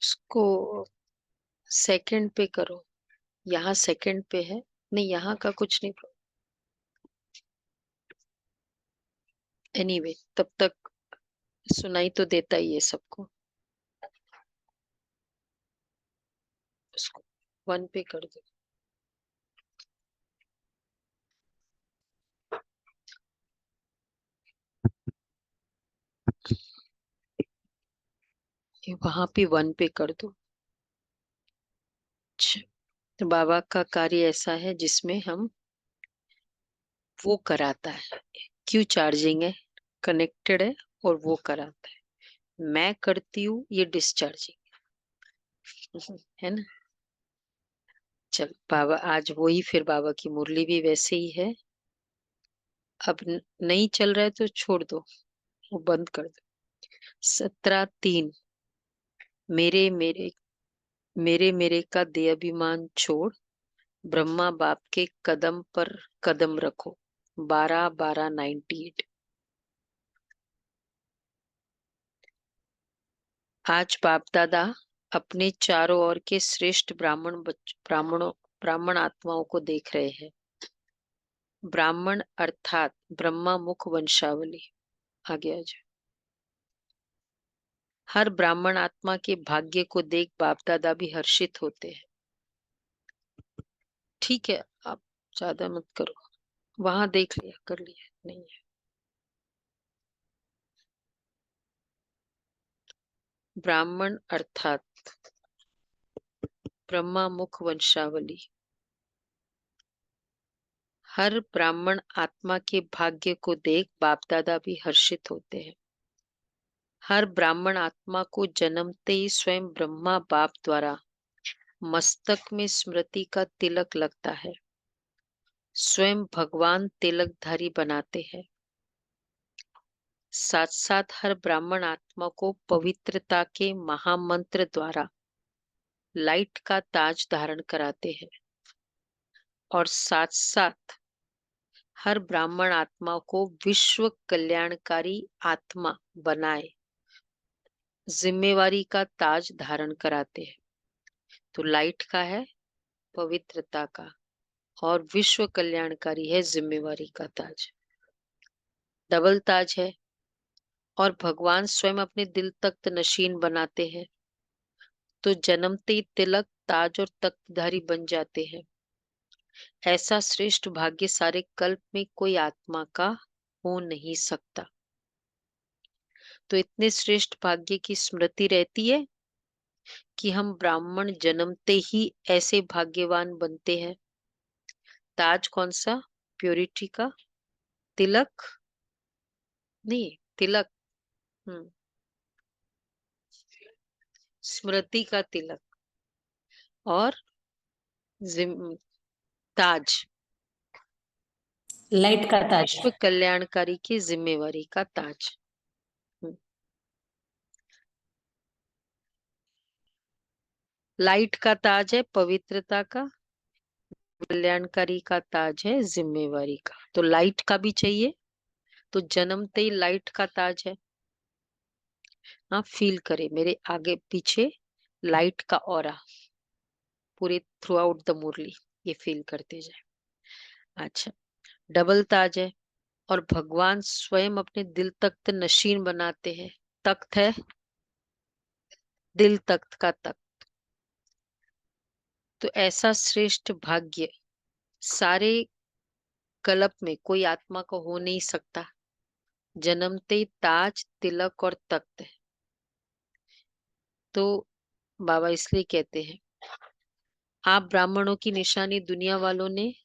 उसको सेकंड पे करो। यहाँ सेकंड पे है। नहीं, यहाँ का कुछ नहीं। एनीवे तब तक सुनाई तो देता ही है सबको। उसको वन पे कर दो। ये वहां पे वन पे कर दो। अच्छा, तो बाबा का कार्य ऐसा है जिसमें हम वो कराता है। क्यों चार्जिंग है, कनेक्टेड है, और वो कराता है। मैं करती हूँ, ये डिस्चार्जिंग है ना। चल बाबा आज वही, फिर बाबा की मुरली भी वैसे ही है। अब नहीं चल रहा है तो छोड़ दो, वो बंद कर दो। 17-3। मेरे मेरे मेरे मेरे का दे अभिमान छोड़, ब्रह्मा बाप के कदम पर कदम रखो। 12-12-98। आज बाप दादा अपने चारों ओर के श्रेष्ठ ब्राह्मण आत्माओं को देख रहे हैं। ब्राह्मण अर्थात ब्रह्मा मुख वंशावली। आगे आ जाओ। हर ब्राह्मण आत्मा के भाग्य को देख बाप दादा भी हर्षित होते हैं। ठीक है, आप ज्यादा मत करो। वहां देख लिया, कर लिया, नहीं है। ब्राह्मण अर्थात ब्रह्मा मुख वंशावली। हर ब्राह्मण आत्मा के भाग्य को देख बाप दादा भी हर्षित होते हैं। हर ब्राह्मण आत्मा को जन्मते ही स्वयं ब्रह्मा बाप द्वारा मस्तक में स्मृति का तिलक लगता है। स्वयं भगवान तिलकधारी बनाते हैं। साथ साथ हर ब्राह्मण आत्मा को पवित्रता के महामंत्र द्वारा लाइट का ताज धारण कराते हैं। और साथ साथ हर ब्राह्मण आत्मा को विश्व कल्याणकारी आत्मा बनाए जिम्मेवारी का ताज धारण कराते हैं। तो लाइट का है, पवित्रता का, और विश्व कल्याणकारी है जिम्मेवारी का ताज। डबल ताज है। और भगवान स्वयं अपने दिल तख्त नशीन बनाते हैं। तो जन्मते ही तिलक ताज और तख्तधारी बन जाते हैं। ऐसा श्रेष्ठ भाग्य सारे कल्प में कोई आत्मा का हो नहीं सकता। तो इतने श्रेष्ठ भाग्य की स्मृति रहती है कि हम ब्राह्मण जन्मते ही ऐसे भाग्यवान बनते हैं। ताज कौन सा? प्योरिटी का। तिलक नहीं, तिलक। हम्म, स्मृति का तिलक। और ताज, लाइट का ताज। विश्व कल्याणकारी की जिम्मेवारी का ताज। लाइट का ताज है पवित्रता का, कल्याणकारी का ताज है जिम्मेवारी का। तो लाइट का भी चाहिए, तो जन्मते ही लाइट का ताज है। हाँ, फील करे मेरे आगे पीछे लाइट का ऑरा पूरे थ्रू आउट द मुरली, ये फील करते जाए। अच्छा, डबल ताज है। और भगवान स्वयं अपने दिल तख्त नशीन बनाते हैं। तख्त है, दिल तख्त का तख्त। तो ऐसा श्रेष्ठ भाग्य सारे कल्प में कोई आत्मा को हो नहीं सकता। जन्मते ही ताज, तिलक और तख्त है। तो बाबा इसलिए कहते हैं, आप ब्राह्मणों की निशानी दुनिया वालों ने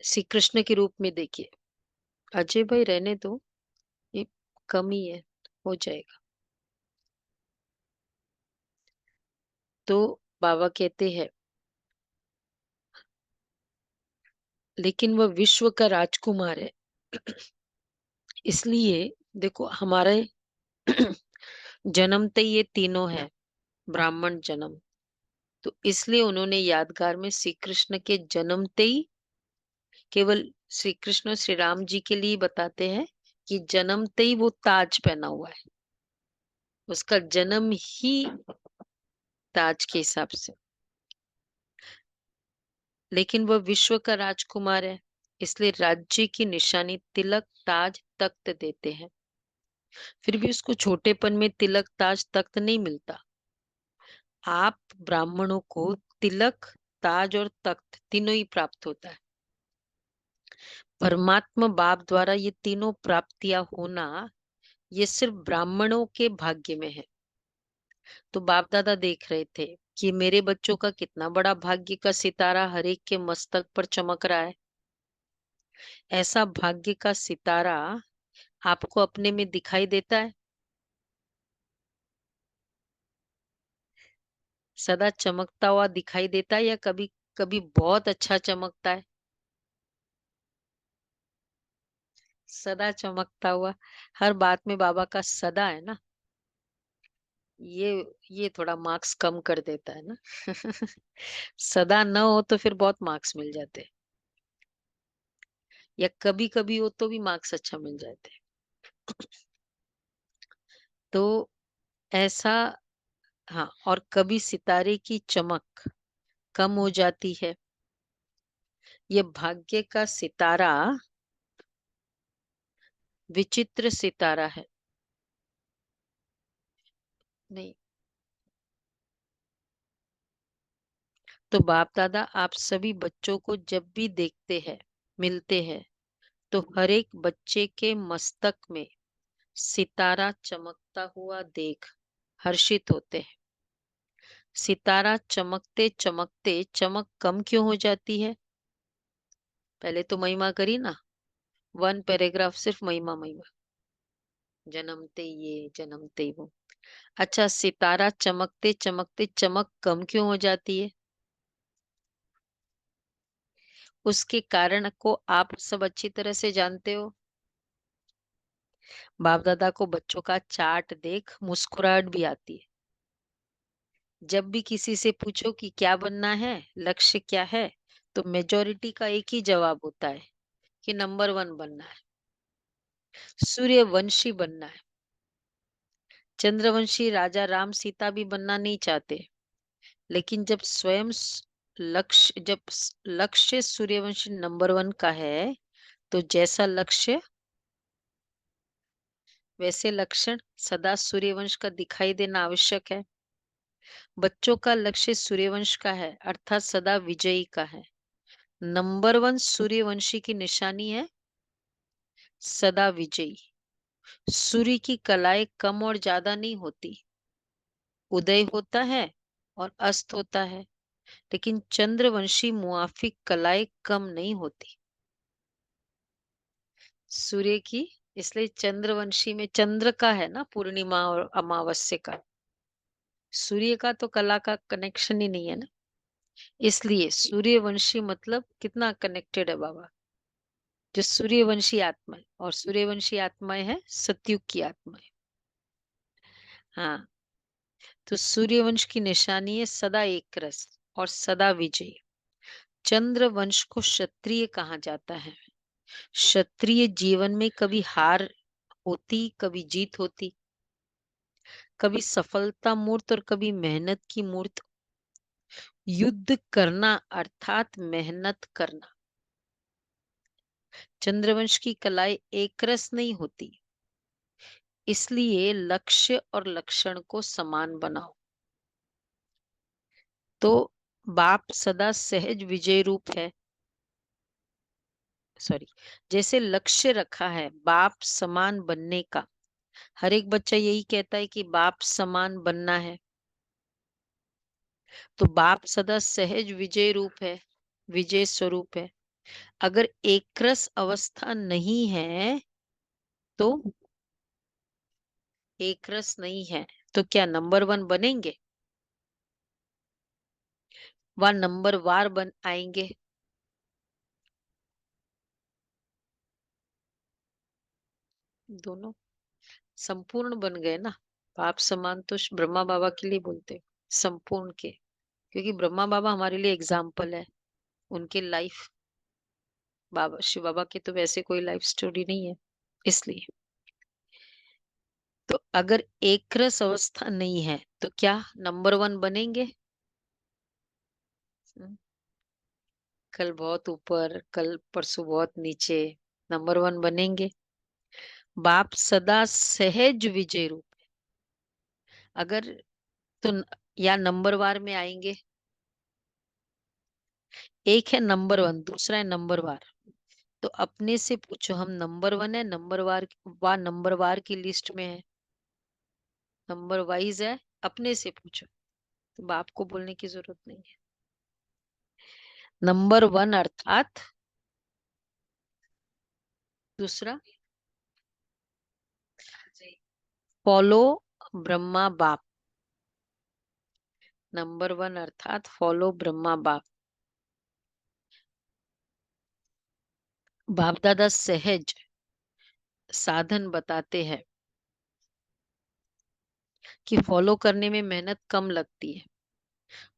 श्री कृष्ण के रूप में देखी है। अजय भाई रहने दो, ये कमी है, हो जाएगा। तो बाबा कहते हैं, लेकिन वह विश्व का राजकुमार है। इसलिए देखो, हमारे जन्मते ये तीनों है ब्राह्मण जन्म। तो इसलिए उन्होंने यादगार में श्री कृष्ण के जन्मते ही केवल श्री कृष्ण श्री राम जी के लिए बताते हैं कि जन्मते ही वो ताज पहना हुआ है। उसका जन्म ही ताज के हिसाब से, लेकिन वह विश्व का राजकुमार है, इसलिए राज्य की निशानी तिलक ताज तख्त देते हैं। फिर भी उसको छोटेपन में तिलक ताज तख्त नहीं मिलता। आप ब्राह्मणों को तिलक, ताज और तख्त तीनों ही प्राप्त होता है। परमात्मा बाप द्वारा ये तीनों प्राप्तियां होना, ये सिर्फ ब्राह्मणों के भाग्य में है। तो बाप दादा देख रहे थे कि मेरे बच्चों का कितना बड़ा भाग्य का सितारा हर एक के मस्तक पर चमक रहा है। ऐसा भाग्य का सितारा आपको अपने में दिखाई देता है? सदा चमकता हुआ दिखाई देता है या कभी कभी बहुत अच्छा चमकता है? सदा चमकता हुआ। हर बात में बाबा का सदा है ना, ये ये थोड़ा मार्क्स कम कर देता है ना। सदा न हो तो फिर बहुत मार्क्स मिल जाते, या कभी कभी हो तो भी मार्क्स अच्छा मिल जाते। तो ऐसा, हाँ, और कभी सितारे की चमक कम हो जाती है। ये भाग्य का सितारा विचित्र सितारा है। नहीं, तो बाप दादा आप सभी बच्चों को जब भी देखते हैं, मिलते हैं, तो हर एक बच्चे के मस्तक में सितारा चमकता हुआ देख हर्षित होते हैं। सितारा चमकते चमकते चमक कम क्यों हो जाती है? पहले तो महिमा करी ना, वन पैराग्राफ सिर्फ महिमा महिमा, जन्मते ये जन्मते वो। अच्छा, सितारा चमकते चमकते चमक कम क्यों हो जाती है? उसके कारण को आप सब अच्छी तरह से जानते हो। बाप दादा को बच्चों का चार्ट देख मुस्कुराहट भी आती है। जब भी किसी से पूछो कि क्या बनना है, लक्ष्य क्या है, तो मेजोरिटी का एक ही जवाब होता है कि नंबर वन बनना है, सूर्यवंशी बनना है। चंद्रवंशी राजा राम सीता भी बनना नहीं चाहते, लेकिन जब लक्ष्य सूर्यवंशी नंबर वन का है, तो जैसा लक्ष्य वैसे लक्षण सदा सूर्यवंश का दिखाई देना आवश्यक है। बच्चों का लक्ष्य सूर्यवंश का है, अर्थात सदा विजयी का है। नंबर वन सूर्यवंशी की निशानी है सदा विजयी। सूर्य की कलाएं कम और ज्यादा नहीं होती, उदय होता है और अस्त होता है, लेकिन चंद्रवंशी मुआफिक कलाएं कम नहीं होती सूर्य की। इसलिए चंद्रवंशी में चंद्र का है ना, पूर्णिमा और अमावस्या का। सूर्य का तो कला का कनेक्शन ही नहीं है ना, इसलिए सूर्यवंशी मतलब कितना कनेक्टेड है बाबा। जो सूर्यवंशी आत्मा है, और सूर्यवंशी आत्माएं है सतयुग की आत्माएं। हाँ, तो सूर्यवंश की निशानी है सदा एक रस और सदा विजयी। चंद्र वंश को क्षत्रिय कहा जाता है। क्षत्रिय जीवन में कभी हार होती, कभी जीत होती, कभी सफलता मूर्त और कभी मेहनत की मूर्त। युद्ध करना अर्थात मेहनत करना। चंद्रवंश की कलाएं एक रस नहीं होती, इसलिए लक्ष्य और लक्षण को समान बनाओ। तो बाप सदा सहज विजय रूप है। सॉरी, जैसे लक्ष्य रखा है बाप समान बनने का, हर एक बच्चा यही कहता है कि बाप समान बनना है। तो बाप सदा सहज विजय रूप है, विजय स्वरूप है। अगर एकरस अवस्था नहीं है, तो एकरस नहीं है तो क्या नंबर वन बनेंगे? वह नंबर वार बन आएंगे। दोनों संपूर्ण बन गए ना। बाप समान तो ब्रह्मा बाबा के लिए बोलते हैं, संपूर्ण के, क्योंकि ब्रह्मा बाबा हमारे लिए एग्जाम्पल है। उनके लाइफ, बाबा शिव बाबा की तो वैसे कोई लाइफ स्टोरी नहीं है, इसलिए। तो अगर एक रस अवस्था नहीं है तो क्या नंबर 1 बनेंगे? हम्म, कल बहुत ऊपर, कल परसों बहुत नीचे, नंबर 1 बनेंगे? बाप सदा सहज विजय रूप। अगर तो या नंबर वार में आएंगे। एक है नंबर 1, दूसरा है नंबर वार। तो अपने से पूछो, हम नंबर 1 है, नंबर वार की लिस्ट में है, नंबर वाइज है, अपने से पूछो। तो बाप को बोलने की जरूरत नहीं है। नंबर 1 अर्थात दूसरा फॉलो ब्रह्मा बाप। नंबर 1 अर्थात फॉलो ब्रह्मा बाप। बाप दादा सहज साधन बताते हैं कि फॉलो करने में मेहनत कम लगती है।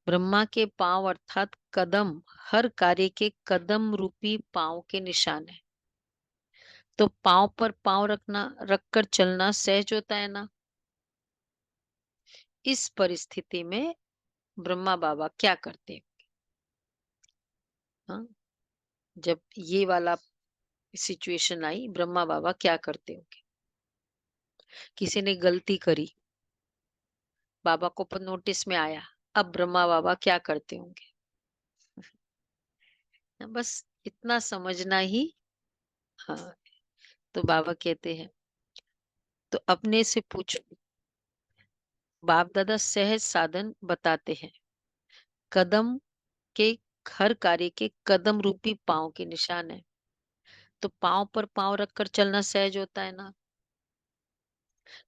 ब्रह्मा के पांव अर्थात कदम हर कार्य के कदम रूपी पांव के निशान है। तो पांव पर पांव रखकर चलना सहज होता है ना। इस परिस्थिति में ब्रह्मा बाबा क्या करते हैं? हाँ, जब ये वाला सिचुएशन आई, ब्रह्मा बाबा क्या करते होंगे? किसी ने गलती करी, बाबा को पर नोटिस में आया, अब ब्रह्मा बाबा क्या करते होंगे? बस इतना समझना ही। हाँ, तो बाबा कहते हैं, तो अपने से पूछो। बाप दादा सहज साधन बताते हैं, कदम के हर कार्य के कदम रूपी पांव के निशान है। तो पांव पर पांव रखकर चलना सहज होता है ना।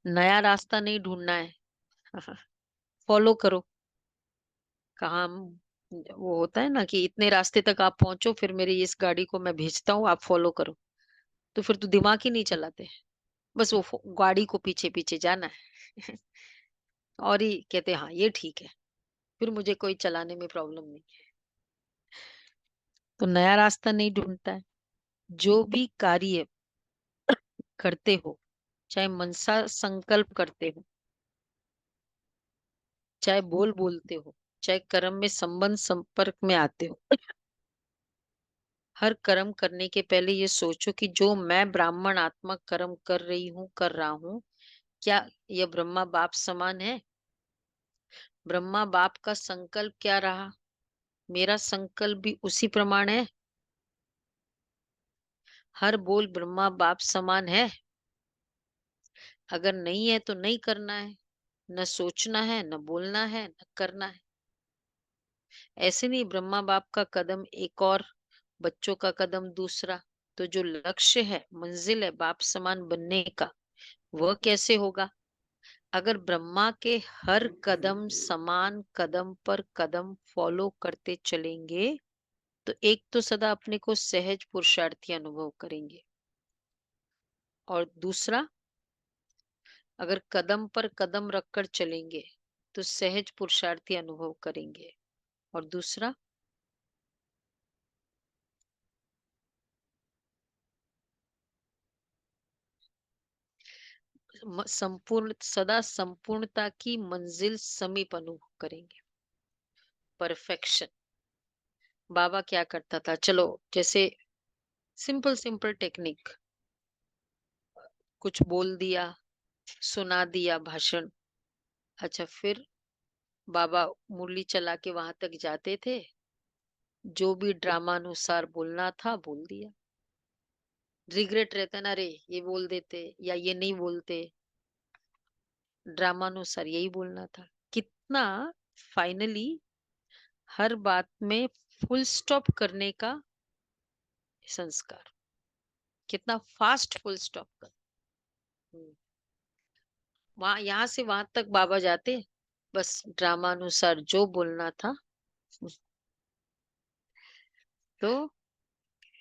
नया रास्ता नहीं ढूंढना है, फॉलो करो। कहाँ वो होता है ना कि इतने रास्ते तक आप पहुंचो, फिर मेरी इस गाड़ी को मैं भेजता हूँ, आप फॉलो करो। तो फिर तो दिमाग ही नहीं चलाते, बस वो गाड़ी को पीछे पीछे जाना है। और ही कहते हैं, हाँ ये ठीक है, फिर मुझे कोई चलाने में प्रॉब्लम नहीं है। तो नया रास्ता नहीं ढूंढता है। जो भी कार्य करते हो, चाहे मनसा संकल्प करते हो, चाहे बोल बोलते हो, चाहे कर्म में संबंध संपर्क में आते हो, हर कर्म करने के पहले ये सोचो कि जो मैं ब्राह्मण आत्मा कर्म कर रहा हूँ, क्या यह ब्रह्मा बाप समान है? ब्रह्मा बाप का संकल्प क्या रहा, मेरा संकल्प भी उसी प्रमाण है। हर बोल ब्रह्मा बाप समान है? अगर नहीं है तो नहीं करना है, न सोचना है, न बोलना है, न करना है। ऐसे नहीं, ब्रह्मा बाप का कदम एक और बच्चों का कदम दूसरा। तो जो लक्ष्य है, मंजिल है बाप समान बनने का, वह कैसे होगा? अगर ब्रह्मा के हर कदम समान कदम पर कदम फॉलो करते चलेंगे, तो एक तो सदा अपने को सहज पुरुषार्थी अनुभव करेंगे, और दूसरा, अगर कदम पर कदम रखकर चलेंगे तो सहज पुरुषार्थी अनुभव करेंगे, और दूसरा, संपूर्ण सदा संपूर्णता की मंजिल समीप अनुभव करेंगे, परफेक्शन। बाबा क्या करता था, चलो जैसे सिंपल सिंपल टेक्निक, कुछ बोल दिया, सुना दिया भाषण। अच्छा, फिर बाबा मुरली चला के वहां तक जाते थे, जो भी ड्रामा अनुसार बोलना था बोल दिया। रिग्रेट रहता ना, रे ये बोल देते या ये नहीं बोलते, ड्रामा अनुसार यही बोलना था। कितना फाइनली हर बात में फुल स्टॉप करने का संस्कार, कितना फास्ट फुल स्टॉप कर। वहां यहाँ से वहां तक बाबा जाते, बस ड्रामा अनुसार जो बोलना था। तो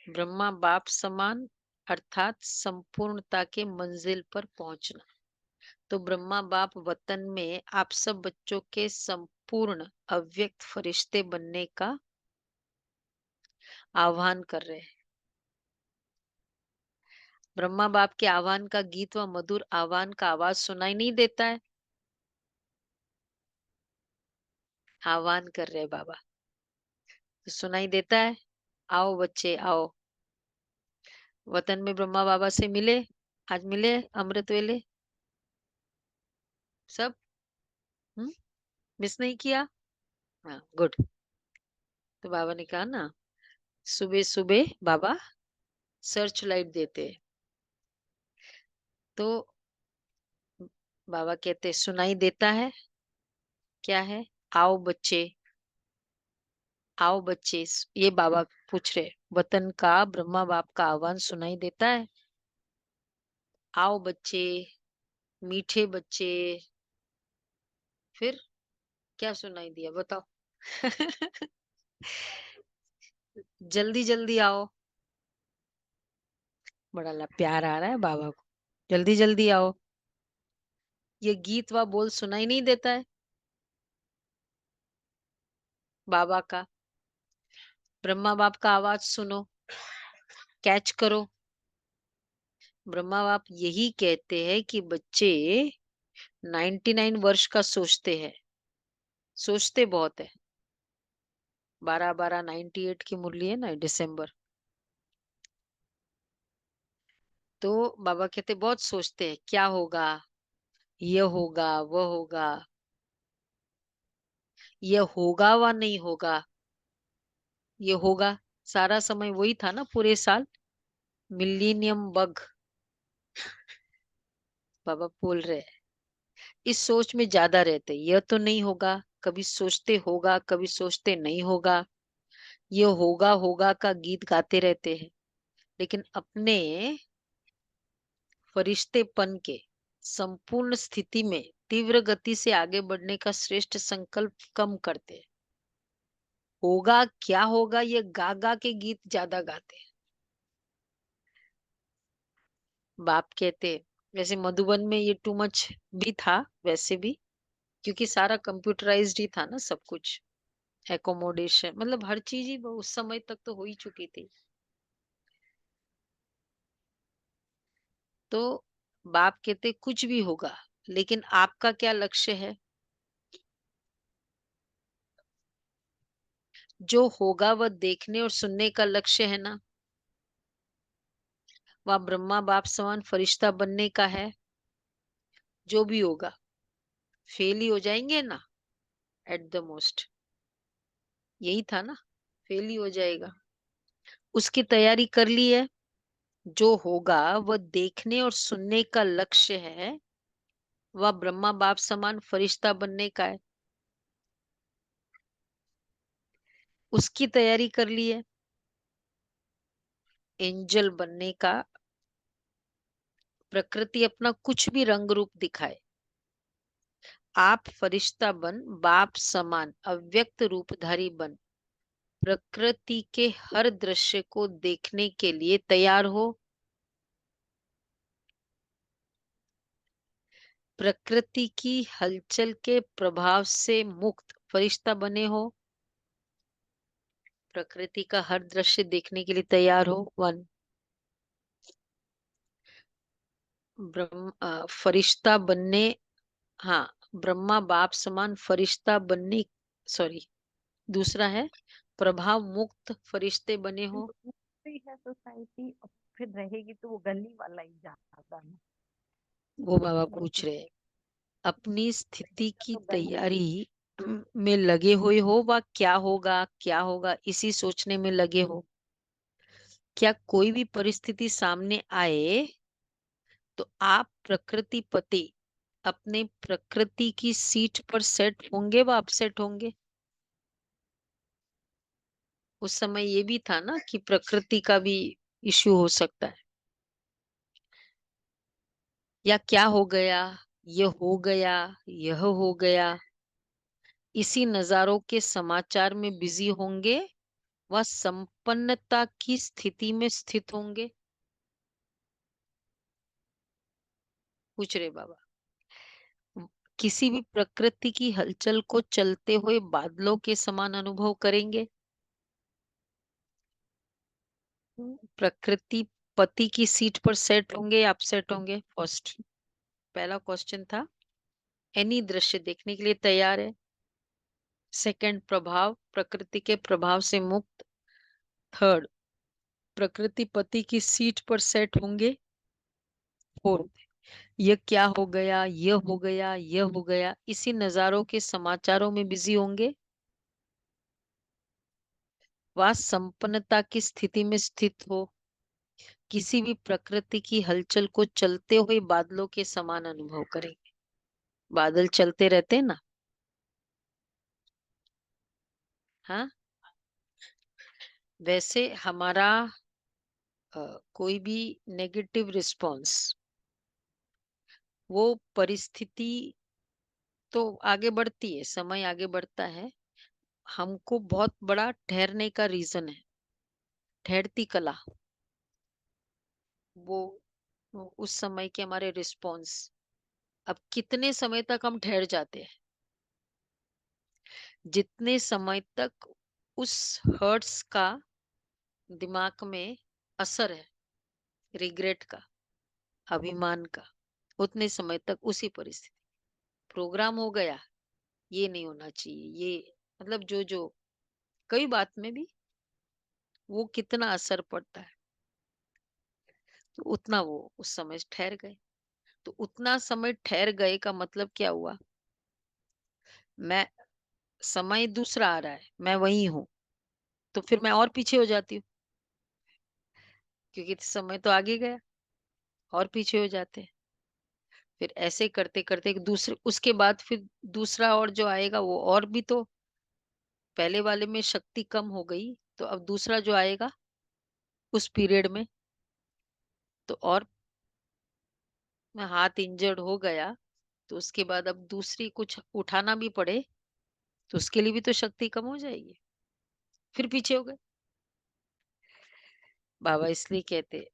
ब्रह्मा बाप समान अर्थात संपूर्णता के मंजिल पर पहुंचना। तो ब्रह्मा बाप वतन में आप सब बच्चों के संपूर्ण अव्यक्त फरिश्ते बनने का आह्वान कर रहे हैं। ब्रह्मा बाप के आह्वान का गीत व मधुर आह्वान का आवाज सुनाई नहीं देता है? आह्वान कर रहे बाबा, तो सुनाई देता है, आओ बच्चे आओ, वतन में ब्रह्मा बाबा से मिले, आज मिले अमृत वेले सब। मिस नहीं किया? हाँ, गुड। तो बाबा ने कहा ना, सुबह सुबह बाबा सर्च लाइट देते हैं। तो बाबा कहते सुनाई देता है, क्या है? आओ बच्चे, आओ बच्चे। ये बाबा पूछ रहे, वतन का ब्रह्मा बाप का आह्वान सुनाई देता है? आओ बच्चे, मीठे बच्चे। फिर क्या सुनाई दिया बताओ? जल्दी जल्दी आओ। बड़ा प्यार आ रहा है बाबा को, जल्दी जल्दी आओ। ये गीत व बोल सुनाई नहीं देता है बाबा का? ब्रह्मा बाप का आवाज सुनो, कैच करो। ब्रह्मा बाप यही कहते हैं कि बच्चे 99 वर्ष का सोचते हैं, सोचते बहुत है। 12-12 98 की मुरली है ना दिसंबर। तो बाबा कहते बहुत सोचते हैं, क्या होगा, ये होगा वो होगा, ये होगा व नहीं होगा। ये होगा, सारा समय वही था ना पूरे साल, मिलीनियम बग। बाबा बोल रहे हैं, इस सोच में ज्यादा रहते, यह तो नहीं होगा, कभी सोचते होगा कभी सोचते नहीं होगा, ये होगा होगा का गीत गाते रहते हैं, लेकिन अपने फरिश्तेपन के संपूर्ण स्थिति में तीव्र गति से आगे बढ़ने का श्रेष्ठ संकल्प कम करते हैं। होगा क्या होगा ये गा गा के गीत ज्यादा गाते हैं। बाप कहते, वैसे मधुबन में ये टू मच भी था वैसे भी, क्योंकि सारा कंप्यूटराइज्ड ही था ना सब कुछ, एकोमोडेशन मतलब हर चीज ही वो उस समय तक तो हो ही चुकी थी। तो बाप कहते कुछ भी होगा, लेकिन आपका क्या लक्ष्य है? जो होगा वह देखने और सुनने का लक्ष्य है ना, वह ब्रह्मा बाप समान फरिश्ता बनने का है। जो भी होगा फेल ही हो जाएंगे ना, एट द मोस्ट। यही था ना, फेल ही हो जाएगा। उसकी तैयारी कर ली है। जो होगा वह देखने और सुनने का लक्ष्य है, वह ब्रह्मा बाप समान फरिश्ता बनने का है। उसकी तैयारी कर ली है, एंजल बनने का। प्रकृति अपना कुछ भी रंग रूप दिखाए, आप फरिश्ता बन, बाप समान अव्यक्त रूपधारी बन प्रकृति के हर दृश्य को देखने के लिए तैयार हो। प्रकृति की हलचल के प्रभाव से मुक्त फरिश्ता बने हो। प्रकृति का हर दृश्य देखने के लिए तैयार हो। वन, फरिश्ता बनने, हाँ, ब्रह्मा बाप समान फरिश्ता बनने, सॉरी, दूसरा है प्रभाव मुक्त फरिश्ते बने हो। दूसरी है सोसाइटी, और फिर रहेगी तो वो गली वाला ही ज्यादा है। वो बाबा मतलब पूछ रहे हैं, अपनी स्थिति रहेगा की तो गली। तैयारी में लगे हुए हो, व क्या होगा इसी सोचने में लगे हो। क्या कोई भी परिस्थिति सामने आए तो आप प्रकृति पति अपने प्रकृति की सीट पर सेट होंगे व अपसेट होंगे? उस समय ये भी था ना कि प्रकृति का भी इश्यू हो सकता है, या क्या हो गया, ये हो गया, यह हो गया, इसी नजारों के समाचार में बिजी होंगे व संपन्नता की स्थिति में स्थित होंगे। पूछ रहे बाबा, किसी भी प्रकृति की हलचल को चलते हुए बादलों के समान अनुभव करेंगे। प्रकृति पति की सीट पर सेट होंगे या अपसेट होंगे? फर्स्ट पहला क्वेश्चन था, एनी दृश्य देखने के लिए तैयार है? सेकंड, प्रभाव, प्रकृति के प्रभाव से मुक्त। थर्ड, प्रकृति पति की सीट पर सेट होंगे। फोर्थ, ये क्या हो गया, ये हो गया, ये हो गया, इसी नजारों के समाचारों में बिजी होंगे। वह संपन्नता की स्थिति में स्थित हो, किसी भी प्रकृति की हलचल को चलते हुए बादलों के समान अनुभव करेंगे। बादल चलते रहते हैं ना, हाँ, वैसे हमारा कोई भी नेगेटिव रिस्पॉन्स, वो परिस्थिति तो आगे बढ़ती है, समय आगे बढ़ता है, हमको बहुत बड़ा ठहरने का रीजन है, ठहरती कला, वो उस समय के हमारे रिस्पॉन्स। अब कितने समय तक हम ठहर जाते हैं, जितने समय तक उस हर्ट्स का दिमाग में असर है, रिग्रेट का, अभिमान का, उतने समय तक उसी परिस्थिति, प्रोग्राम हो गया, ये नहीं होना चाहिए, ये मतलब जो जो कई बात में भी वो कितना असर पड़ता है, तो उतना वो उस समय ठहर गए। तो उतना समय ठहर गए का मतलब क्या हुआ? मैं, समय दूसरा आ रहा है, मैं वही हूँ, तो फिर मैं और पीछे हो जाती हूँ, क्योंकि समय तो आगे गया, और पीछे हो जाते हैं। फिर ऐसे करते करते एक दूसरे, उसके बाद फिर दूसरा और जो आएगा वो और भी, तो पहले वाले में शक्ति कम हो गई, तो अब दूसरा जो आएगा उस पीरियड में, तो और में हाथ इंजर्ड हो गया, तो उसके बाद अब दूसरी कुछ उठाना भी पड़े, तो उसके लिए भी तो शक्ति कम हो जाएगी, फिर पीछे हो गए। बाबा इसलिए कहते,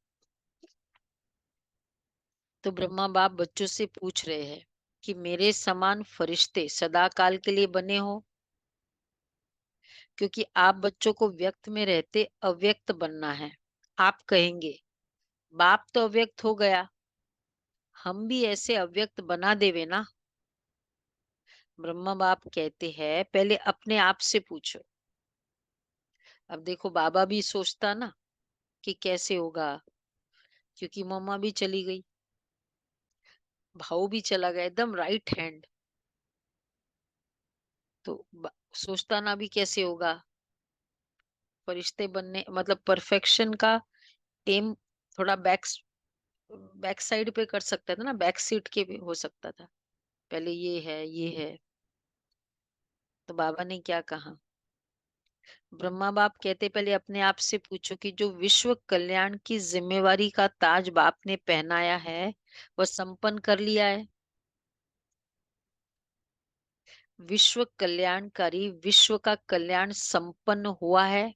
तो ब्रह्मा बाप बच्चों से पूछ रहे हैं कि मेरे समान फरिश्ते सदा काल के लिए बने हो, क्योंकि आप बच्चों को व्यक्त में रहते अव्यक्त बनना है। आप कहेंगे बाप तो अव्यक्त हो गया, हम भी ऐसे अव्यक्त बना देवे ना। ब्रह्मा बाप कहते हैं पहले अपने आप से पूछो। अब देखो बाबा भी सोचता ना कि कैसे होगा, क्योंकि मम्मा भी चली गई, भाऊ भी चला गया, एकदम राइट हैंड, तो सोचता ना भी कैसे होगा, फरिश्ते बनने मतलब परफेक्शन का एम थोड़ा बैक साइड पे कर सकता था ना, बैक सीट के भी हो सकता था, पहले ये है ये है। तो बाबा ने क्या कहा? ब्रह्मा बाप कहते पहले अपने आप से पूछो कि जो विश्व कल्याण की जिम्मेवारी का ताज बाप ने पहनाया है वह संपन्न कर लिया है? विश्व कल्याणकारी विश्व का कल्याण संपन्न हुआ है?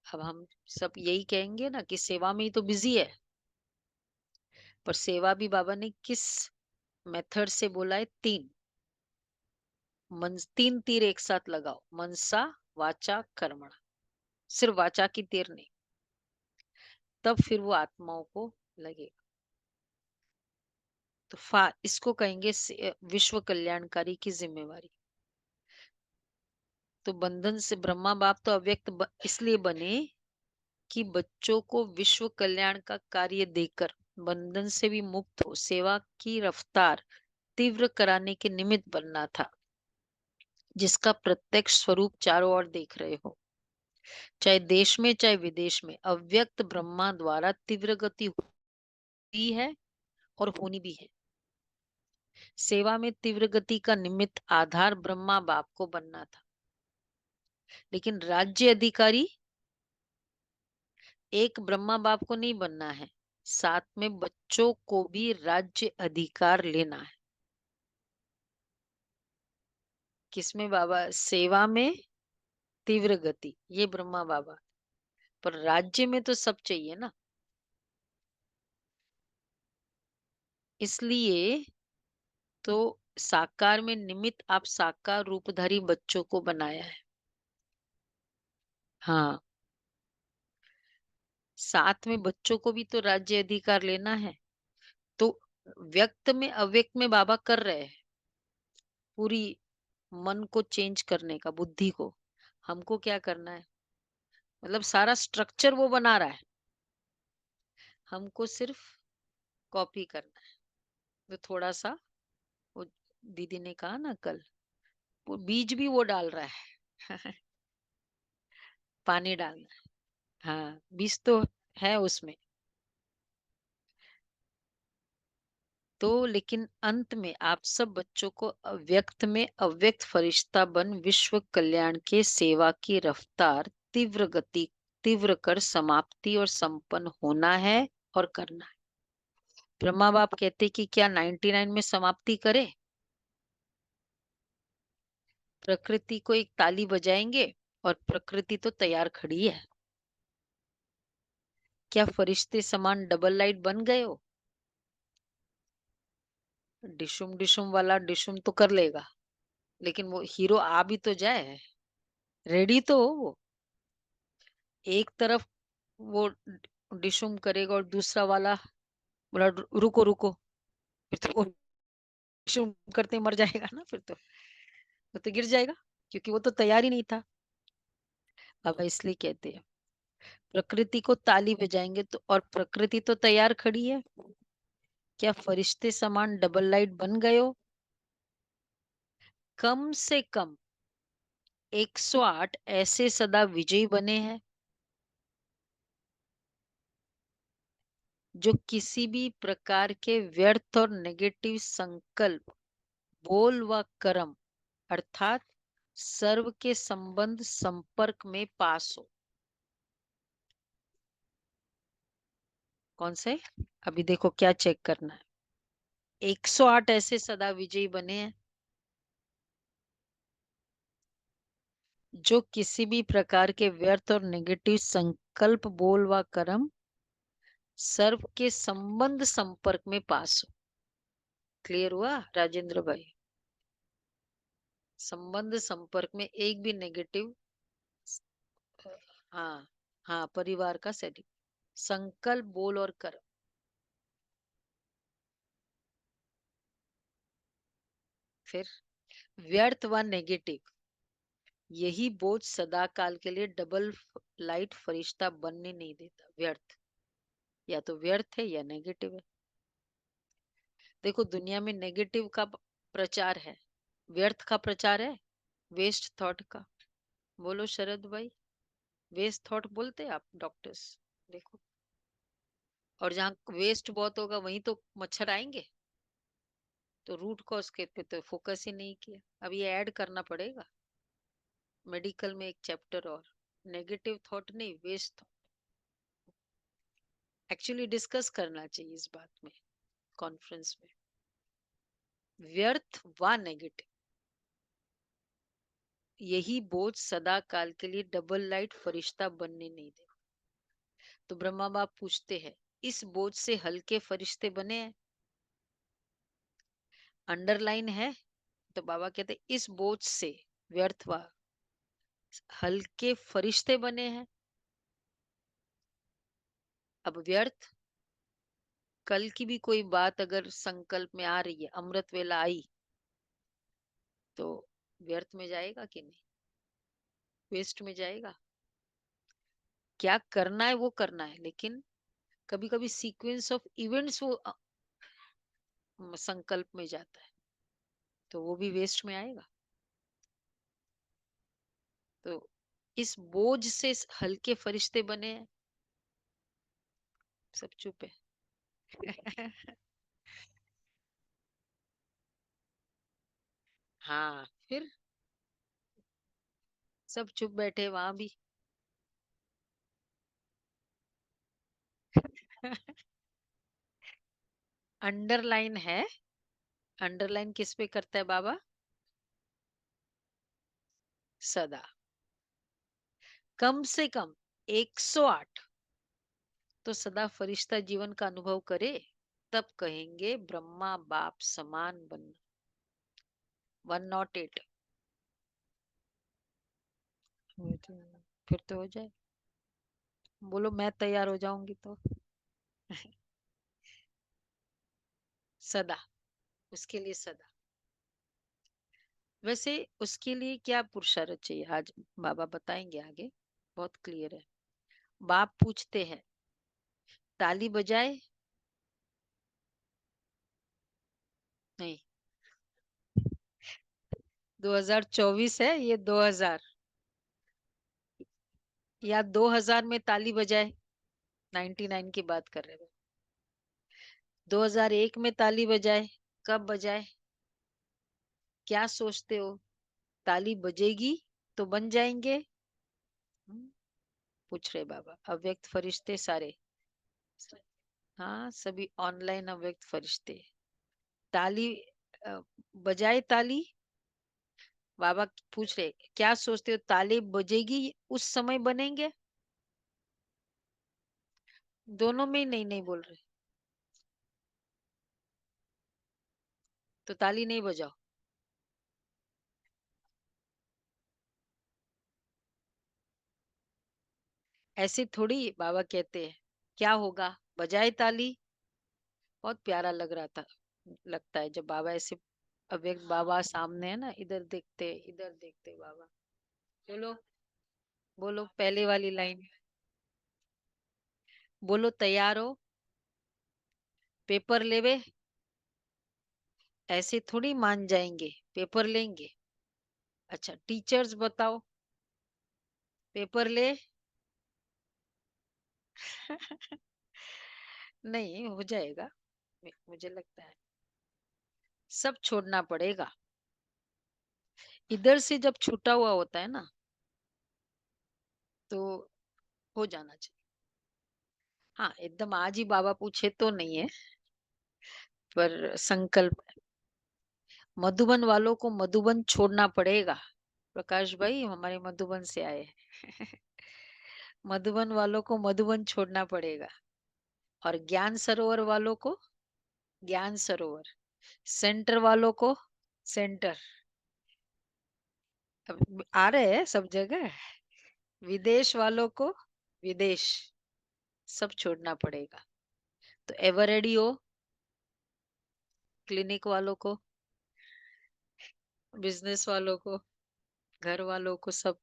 अब हम सब यही कहेंगे ना कि सेवा में ही तो बिजी है, पर सेवा भी बाबा ने किस मेथड से बोला है? तीन तीन तीर एक साथ लगाओ, मनसा वाचा कर्मणा, सिर्फ वाचा की तीर नहीं, तब फिर वो आत्माओं को लगेगा। तो इसको कहेंगे विश्व कल्याणकारी की जिम्मेवारी। तो बंधन से ब्रह्मा बाप तो अव्यक्त इसलिए बने कि बच्चों को विश्व कल्याण का कार्य देकर बंधन से भी मुक्त हो, सेवा की रफ्तार तीव्र कराने के निमित्त बनना था, जिसका प्रत्यक्ष स्वरूप चारों ओर देख रहे हो, चाहे देश में चाहे विदेश में। अव्यक्त ब्रह्मा द्वारा तीव्र गति हुई है और होनी भी है। सेवा में तीव्र गति का निमित्त आधार ब्रह्मा बाप को बनना था, लेकिन राज्य अधिकारी एक ब्रह्मा बाप को नहीं बनना है, साथ में बच्चों को भी राज्य अधिकार लेना है। किसमें बाबा? सेवा में तीव्र गति, ये ब्रह्मा बाबा, पर राज्य में तो सब चाहिए ना। इसलिए तो साकार में निमित्त आप साकार रूपधारी बच्चों को बनाया है। हाँ, साथ में बच्चों को भी तो राज्य अधिकार लेना है। तो व्यक्त में अव्यक्त में बाबा कर रहे हैं पूरी मन को चेंज करने का, बुद्धि को। हमको क्या करना है, मतलब सारा स्ट्रक्चर वो बना रहा है, हमको सिर्फ कॉपी करना है। तो थोड़ा सा वो दीदी ने कहा ना कल, वो बीज भी वो डाल रहा है पानी डालना है। हाँ, बीज तो है उसमें। तो लेकिन अंत में आप सब बच्चों को अव्यक्त में अव्यक्त फरिश्ता बन विश्व कल्याण के सेवा की रफ्तार तीव्र कर समाप्ति और संपन्न होना है और करना है। ब्रह्मा बाप कहते कि क्या 99 में समाप्ति करे? प्रकृति को एक ताली बजाएंगे और प्रकृति तो तैयार खड़ी है। क्या फरिश्ते समान डबल लाइट बन गए हो? डिशुम डिशुम वाला डिशुम तो कर लेगा, लेकिन वो हीरो आ भी तो जाए, रेडी तो हो वो। एक तरफ वो डिशुम करेगा और दूसरा वाला बोला रुको रुको, फिर तो वो डिशुम करते ही मर जाएगा ना, फिर तो वो तो गिर जाएगा, क्योंकि वो तो तैयार ही नहीं था। बाबा इसलिए कहते हैं प्रकृति को ताली बजाएंगे तो, और प्रकृति तो तैयार खड़ी है। क्या फरिश्ते समान डबल लाइट बन गए हो? कम से कम 108 ऐसे सदा विजयी बने हैं जो किसी भी प्रकार के व्यर्थ और नेगेटिव संकल्प, बोल व कर्म अर्थात सर्व के संबंध संपर्क में पास हो। कौन से? अभी देखो क्या चेक करना है। 108 ऐसे सदा विजयी बने हैं जो किसी भी प्रकार के व्यर्थ और नेगेटिव संकल्प, बोल व कर्म सर्व के संबंध संपर्क में पास हो। क्लियर हुआ राजेंद्र भाई? संबंध संपर्क में एक भी नेगेटिव, हाँ हाँ, परिवार का सेटिंग, संकल्प, बोल और कर्म। फिर व्यर्थ व नेगेटिव, यही बोझ सदा काल के लिए डबल लाइट फरिश्ता बनने नहीं देता। व्यर्थ, या तो व्यर्थ है या नेगेटिव है। देखो दुनिया में नेगेटिव का प्रचार है, व्यर्थ का प्रचार है, वेस्ट थॉट का। बोलो शरद भाई, वेस्ट थॉट बोलते हैं आप डॉक्टर्स, देखो। और जहाँ वेस्ट बहुत होगा वहीं तो मच्छर आएंगे। तो रूट कॉज के पे तो फोकस ही नहीं किया। अब ये ऐड करना पड़ेगा मेडिकल में एक चैप्टर और, नेगेटिव थॉट नहीं, वेस्ट थॉट। एक्चुअली डिस्कस करना चाहिए इस बात में कॉन्फ्रेंस में। व्यर्थ व नेगेटिव, यही बोझ सदा काल के लिए डबल लाइट फरिश्ता बनने नहीं दे। तो ब्रह्मा बाप पूछते हैं इस बोझ से हल्के फरिश्ते बने हैं? अंडरलाइन है। तो बाबा कहते इस बोझ से व्यर्थ व हल्के फरिश्ते बने हैं। अब व्यर्थ, कल की भी कोई बात अगर संकल्प में आ रही है, अमृत वेला आई, तो व्यर्थ में जाएगा कि नहीं, वेस्ट में जाएगा? क्या करना है वो करना है, लेकिन कभी कभी सीक्वेंस ऑफ इवेंट्स वो संकल्प में जाता है, तो वो भी वेस्ट में आएगा। तो इस बोझ से हल्के फरिश्ते बने हैं। सब चुप है हाँ, फिर सब चुप बैठे वहां भी अंडरलाइन है। अंडरलाइन किस पे करता है बाबा? सदा। कम से कम 108 तो सदा फरिश्ता जीवन का अनुभव करे, तब कहेंगे ब्रह्मा बाप समान बनना। 108 फिर तो हो जाए। बोलो मैं तैयार हो जाऊंगी तो। सदा, उसके लिए सदा। वैसे उसके लिए क्या पुरुषार्थ चाहिए, आज बाबा बताएंगे आगे, बहुत क्लियर है। बाप पूछते हैं, ताली बजाए? नहीं, 2024 है ये, 2000 या 2000 में ताली बजाए? 99 की बात कर रहे हो। 2001 में ताली बजाए? कब बजाए? क्या सोचते हो, ताली बजेगी तो बन जाएंगे? हम्म, पूछ रहे बाबा। अव्यक्त फरिश्ते सारे, हाँ सभी ऑनलाइन अव्यक्त फरिश्ते। ताली अ, बजाए ताली? बाबा पूछ रहे क्या सोचते हो, ताली बजेगी उस समय बनेंगे? दोनों में ही नहीं नहीं बोल रहे, तो ताली नहीं बजाओ। ऐसे थोड़ी बाबा कहते हैं। क्या होगा, बजाए ताली? बहुत प्यारा लग रहा था, लगता है जब बाबा ऐसे, अव्यक्त बाबा सामने है ना, इधर देखते बाबा। बोलो, बोलो पहले वाली लाइन, बोलो तैयार हो, पेपर लेवे? ऐसे थोड़ी मान जाएंगे, पेपर लेंगे। अच्छा टीचर्स बताओ, पेपर ले? नहीं हो जाएगा, मुझे लगता है सब छोड़ना पड़ेगा। इधर से जब छूटा हुआ होता है ना, तो हो जाना चाहिए। हाँ एकदम आज ही बाबा पूछे तो नहीं है, पर संकल्प। मधुबन वालों को मधुबन छोड़ना पड़ेगा। प्रकाश भाई हमारे मधुबन से आए हैं। मधुबन वालों को मधुबन छोड़ना पड़ेगा, और ज्ञान सरोवर वालों को ज्ञान सरोवर, सेंटर वालों को सेंटर। अब आ रहे हैं सब जगह। विदेश वालों को विदेश, सब छोड़ना पड़ेगा। तो एवर रेडी हो, क्लिनिक वालों को, बिजनेस वालों को, घर वालों को, सब।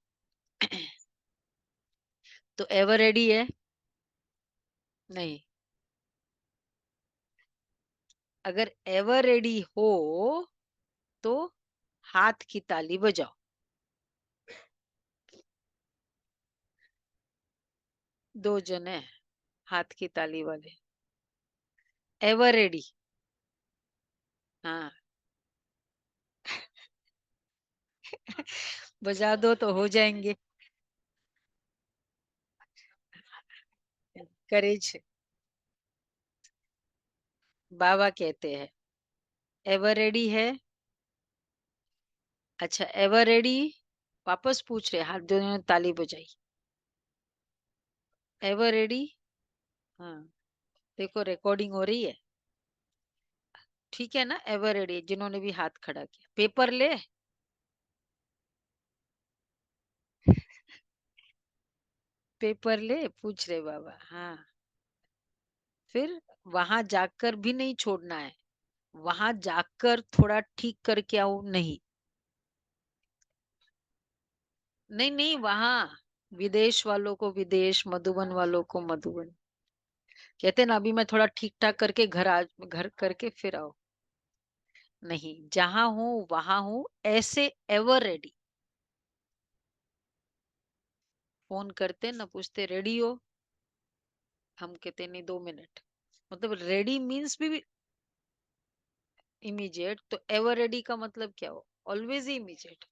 तो एवर रेडी है? नहीं। अगर एवर रेडी हो तो हाथ की ताली बजाओ। दो जन है हाथ की ताली वाले, एवर रेडी। हाँ। बजा दो तो हो जाएंगे। करेज, बाबा कहते हैं एवर रेडी है। अच्छा एवर रेडी, वापस पूछ रहे, हाथ दोनों ने ताली बजाई। Ever ready? हाँ, देखो रिकॉर्डिंग हो रही है, ठीक है ना? एवर रेडी जिन्होंने भी हाथ खड़ा किया, पेपर ले? पेपर ले पूछ रहे बाबा। हाँ, फिर वहां जाकर भी नहीं छोड़ना है, वहां जाकर थोड़ा ठीक करके आओ। नहीं नहीं नहीं, वहां विदेश वालों को विदेश, मधुबन वालों को मधुबन। कहते ना अभी मैं थोड़ा ठीक ठाक करके घर करके फिर आओ। नहीं, जहां हूं वहां हूं, ऐसे एवर रेडी। फोन करते ना, पूछते रेडी हो? हम कहते नहीं, 2 मिनट। मतलब रेडी मीन्स भी इमीडिएट, तो एवर रेडी का मतलब क्या हो, ऑलवेज ही इमीडिएट।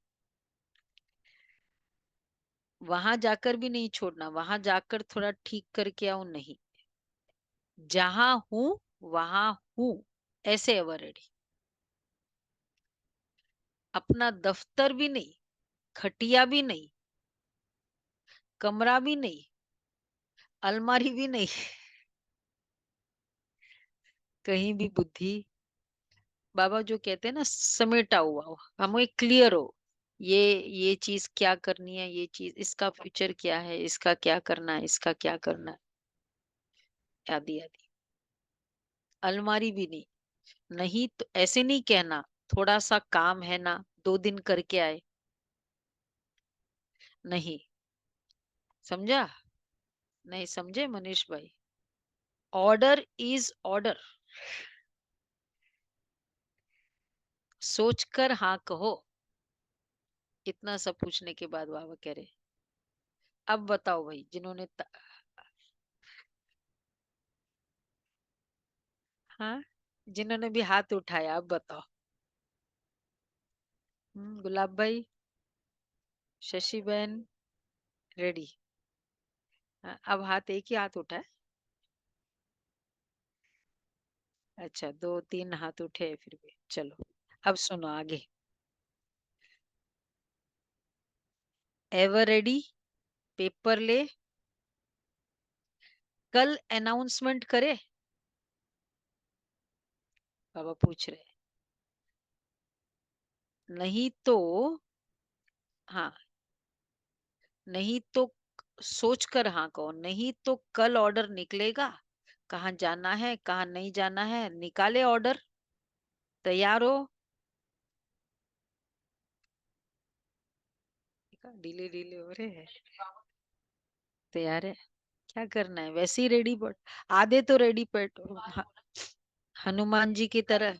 वहां जाकर भी नहीं छोड़ना, वहां जाकर थोड़ा ठीक करके आओ, नहीं। जहां हूं वहां हूं, ऐसे एवर रेडी। अपना दफ्तर भी नहीं, खटिया भी नहीं, कमरा भी नहीं, अलमारी भी नहीं, कहीं भी बुद्धि, बाबा जो कहते हैं ना, समेटा हुआ हो, हम एक क्लियर हो, ये चीज क्या करनी है, ये चीज, इसका फ्यूचर क्या है, इसका क्या करना है, इसका क्या करना है, आदि आदि। अलमारी भी नहीं। नहीं तो ऐसे नहीं कहना, थोड़ा सा काम है ना, 2 दिन करके आए। नहीं। समझा? नहीं समझे मनीष भाई? Order is order. सोचकर हाँ कहो। इतना सब पूछने के बाद बाबा कह रहे, अब बताओ भाई, जिन्होंने हाँ, जिन्होंने भी हाथ उठाया, अब बताओ। गुलाब भाई, शशि बहन, रेडी? हाँ, अब हाथ, एक ही हाथ उठा है। अच्छा, 2 3 हाथ उठे हैं फिर भी, चलो। अब सुनो आगे। Ever ready? पेपर ले, कल अनाउंसमेंट करे? बाबा पूछ रहे। नहीं तो, हाँ, नहीं तो सोच कर हाँ कहो, नहीं तो कल ऑर्डर निकलेगा, कहाँ जाना है कहाँ नहीं जाना है, निकाले ऑर्डर। तैयार हो? ढीले ढीले हो रहे हैं। तैयार है? क्या करना है, वैसे ही रेडी पड़। आधे तो रेडी पड़, हनुमान जी की तरह।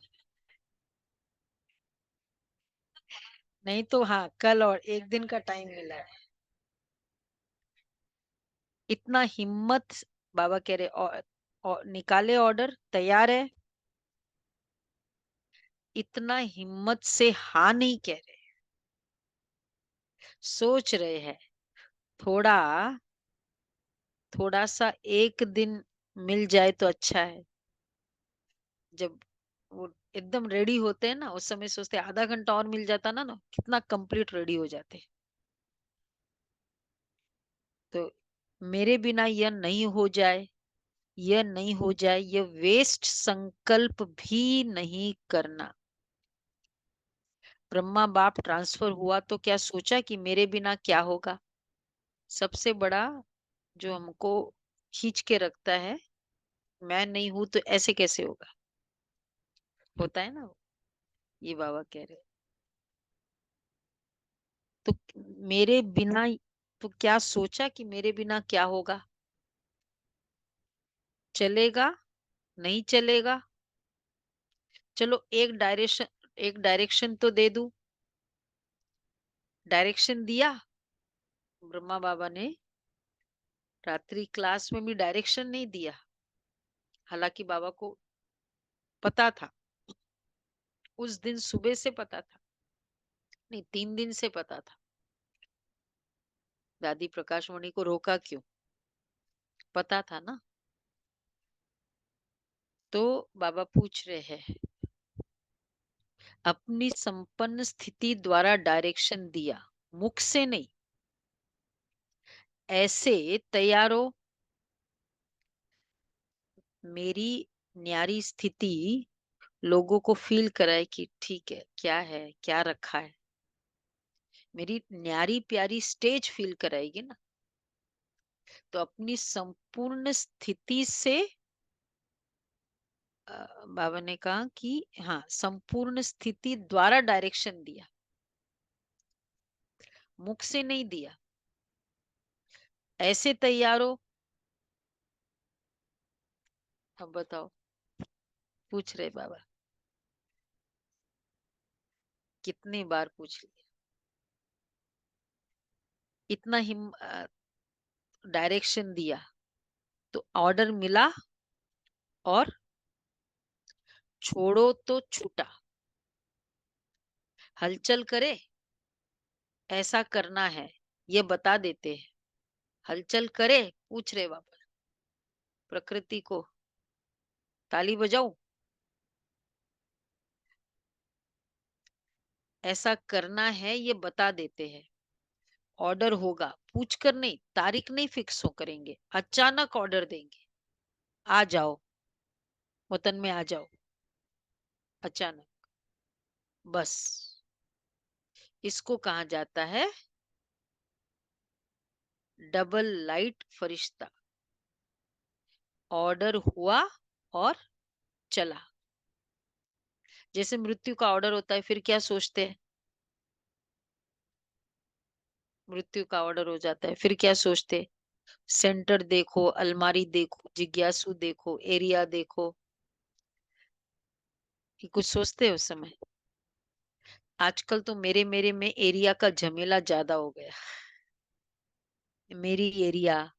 नहीं तो हाँ, कल और 1 दिन का टाइम मिला है। इतना हिम्मत, बाबा कह रहे, और निकाले ऑर्डर, तैयार है? इतना हिम्मत से हाँ नहीं कह रहे, सोच रहे हैं। थोड़ा, थोड़ा सा 1 दिन मिल जाए तो अच्छा है। जब वो एकदम रेडी होते हैं ना, उस समय सोचते हैं आधा घंटा और मिल जाता ना, कितना कंप्लीट रेडी हो जाते। तो मेरे बिना यह नहीं हो जाए, यह नहीं हो जाए, यह वेस्ट संकल्प भी नहीं करना। ब्रह्मा बाप ट्रांसफर हुआ तो क्या सोचा कि मेरे बिना क्या होगा? सबसे बड़ा जो हमको खींच के रखता है, मैं नहीं हूं तो ऐसे कैसे होगा, होता है ना वो। ये बाबा कह रहे, तो मेरे बिना, तो क्या सोचा कि मेरे बिना क्या होगा? चलेगा, नहीं चलेगा? चलो एक डायरेक्शन तो दे दूं। डायरेक्शन दिया ब्रह्मा बाबा ने। रात्रि क्लास में भी डायरेक्शन नहीं दिया, हालांकि बाबा को पता था, उस दिन सुबह से पता था, नहीं 3 दिन से पता था। दादी प्रकाश मणि को रोका क्यों? पता था ना। तो बाबा पूछ रहे हैं, अपनी संपन्न स्थिति द्वारा डायरेक्शन दिया, मुख से नहीं, ऐसे तैयार हो। मेरी न्यारी स्थिति लोगों को फील कराए कि ठीक है, क्या है, क्या रखा है। मेरी न्यारी प्यारी स्टेज फील कराएगी ना। तो अपनी संपूर्ण स्थिति से, बाबा ने कहा कि हाँ, संपूर्ण स्थिति द्वारा डायरेक्शन दिया, मुख से नहीं दिया। ऐसे तैयार हो। अब बताओ, पूछ रहे बाबा, कितनी बार पूछ लिया। इतना हिम डायरेक्शन दिया तो ऑर्डर मिला, और छोड़ो तो छूटा। हलचल करे, ऐसा करना है, ये बता देते हैं। हलचल करे, पूछ रहे बाबा, प्रकृति को ताली बजाऊं? ऐसा करना है, ये बता देते हैं। ऑर्डर होगा, पूछ कर नहीं, तारीख नहीं फिक्स हो करेंगे, अचानक ऑर्डर देंगे। आ जाओ, वतन में आ जाओ, अचानक, बस। इसको कहा जाता है डबल लाइट फरिश्ता। ऑर्डर हुआ और चला। जैसे मृत्यु का ऑर्डर होता है, फिर क्या सोचते हैं? मृत्यु का ऑर्डर हो जाता है, फिर क्या सोचते हैं? सेंटर देखो, अलमारी देखो, जिज्ञासु देखो, एरिया देखो, कि कुछ सोचते हैं उस समय? आजकल तो मेरे मेरे में एरिया का झमेला ज्यादा हो गया। मेरी एरिया,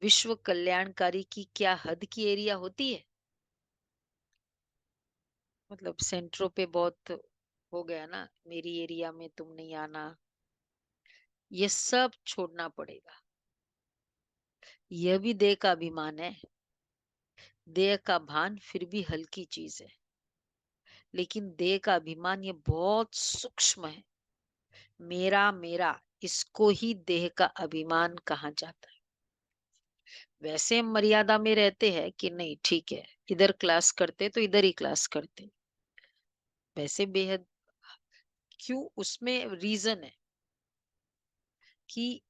विश्व कल्याणकारी की क्या हद की एरिया होती है? मतलब सेंटरों पे बहुत हो गया ना, मेरी एरिया में तुम नहीं आना। ये सब छोड़ना पड़ेगा। यह भी देह का अभिमान है। देह का भान फिर भी हल्की चीज है, लेकिन देह का अभिमान ये बहुत सूक्ष्म है। मेरा मेरा, इसको ही देह का अभिमान कहा जाता है। वैसे हम मर्यादा में रहते हैं कि नहीं, ठीक है, इधर क्लास करते तो इधर ही क्लास करते। वैसे बेहद, क्यों, उसमें रीजन है कि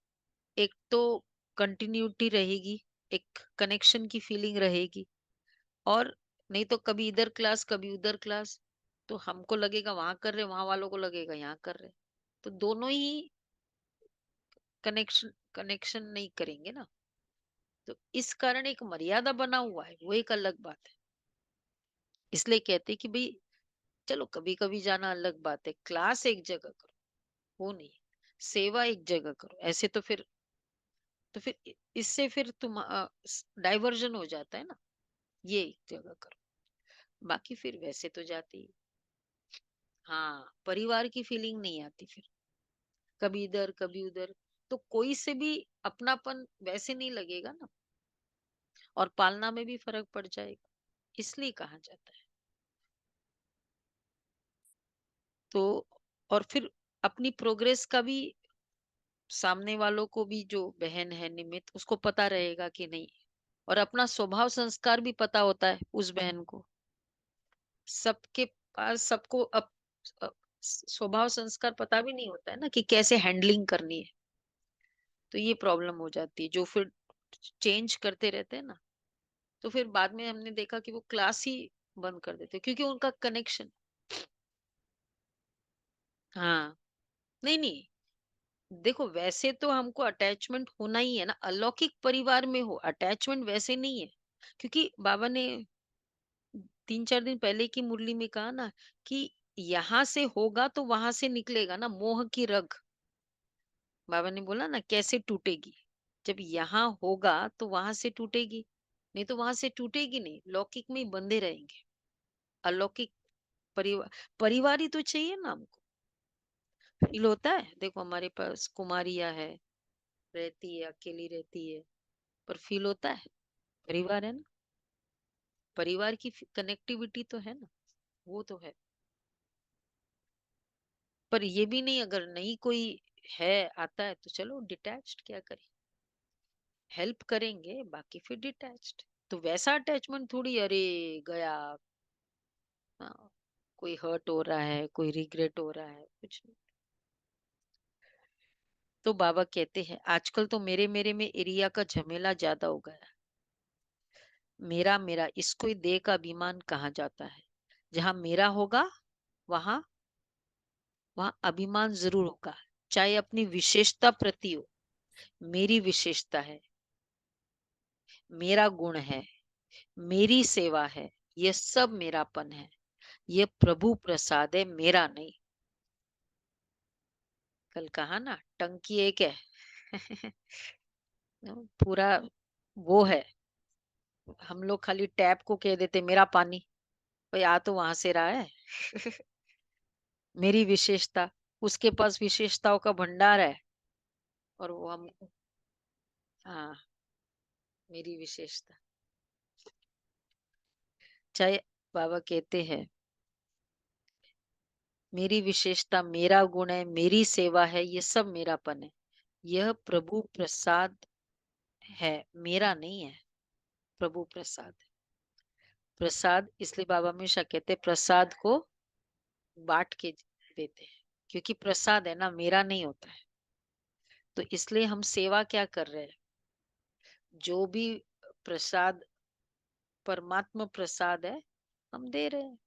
एक तो कंटिन्यूटी रहेगी, एक कनेक्शन की फीलिंग रहेगी। और नहीं तो कभी इधर क्लास कभी उधर क्लास, तो हमको लगेगा वहां कर रहे, वहां वालों को लगेगा यहाँ कर रहे, तो दोनों ही कनेक्शन कनेक्शन नहीं करेंगे ना। तो इस कारण एक मर्यादा बना हुआ है, वो एक अलग बात है। इसलिए कहते हैं कि भाई चलो कभी कभी जाना अलग बात है, क्लास एक जगह करो, वो नहीं। सेवा एक जगह करो, ऐसे तो फिर इससे फिर तुम डाइवर्जन हो जाता है ना। ये एक जगह करो, बाकी फिर वैसे तो जाती है। हाँ, परिवार की फीलिंग नहीं आती फिर, कभी इधर कभी उधर, तो कोई से भी अपनापन वैसे नहीं लगेगा ना, और पालना में भी फर्क पड़ जाएगा। इसलिए कहा जाता है। तो और फिर अपनी प्रोग्रेस का भी, सामने वालों को भी, जो बहन है निमित्त, उसको पता रहेगा कि नहीं। और अपना स्वभाव संस्कार भी पता होता है उस बहन को। सबके पास सबको अ, स्वभाव संस्कार पता भी नहीं होता है ना, कि कैसे हैंडलिंग करनी है। तो ये प्रॉब्लम हो जाती है, जो फिर चेंज करते रहते हैं ना, तो फिर बाद में हमने देखा कि वो क्लास ही बंद कर देते, क्योंकि उनका कनेक्शन। हाँ, नहीं नहीं, देखो वैसे तो हमको अटैचमेंट होना ही है ना, अलौकिक परिवार में हो अटैचमेंट वैसे नहीं है। क्योंकि बाबा ने 3-4 दिन पहले की मुरली में कहा ना, कि यहाँ से होगा तो वहां से निकलेगा ना मोह की रग। बाबा ने बोला ना कैसे टूटेगी, जब यहाँ होगा तो वहां से टूटेगी, नहीं तो वहां से टूटेगी नहीं, लौकिक में ही बंधे रहेंगे। अलौकिक परिवार, परिवार ही तो चाहिए ना हमको। फील होता है, देखो हमारे पास कुमारियां है, रहती है, अकेली रहती है, पर फील होता है परिवार है ना। परिवार की कनेक्टिविटी तो है ना, वो तो है। पर ये भी नहीं, अगर नहीं कोई है, आता है, तो चलो डिटैच्ड क्या करें, हेल्प करेंगे, बाकी फिर डिटैच्ड। तो वैसा अटैचमेंट थोड़ी, अरे गया, हाँ, कोई हर्ट हो रहा है, कोई रिग्रेट हो रहा है, कुछ नहीं। तो बाबा कहते हैं आजकल तो मेरे मेरे में एरिया का झमेला ज्यादा हो गया। मेरा मेरा, इसको ही देह का अभिमान कहा जाता है। जहां मेरा होगा, वहां वहां अभिमान जरूर होगा, चाहे अपनी विशेषता प्रति हो। मेरी विशेषता है, मेरा गुण है, मेरी सेवा है, ये सब मेरापन है। ये प्रभु प्रसाद है, मेरा नहीं। कल कहा ना, टंकी एक है। पूरा वो है। हम लोग खाली टैप को कह देते मेरा पानी, भाई आ तो वहां से रहा है। मेरी विशेषता, उसके पास विशेषताओं का भंडार है, और वो हम, हाँ, मेरी विशेषता, चाहे बाबा कहते हैं मेरी विशेषता, मेरा गुण है, मेरी सेवा है, ये सब मेरापन है। यह प्रभु प्रसाद है, मेरा नहीं है। प्रभु प्रसाद, प्रसाद, इसलिए बाबा हमेशा कहते हैं, प्रसाद को बांट के देते हैं। क्योंकि प्रसाद है ना, मेरा नहीं होता है। तो इसलिए हम सेवा क्या कर रहे हैं, जो भी प्रसाद परमात्मा प्रसाद है हम दे रहे हैं।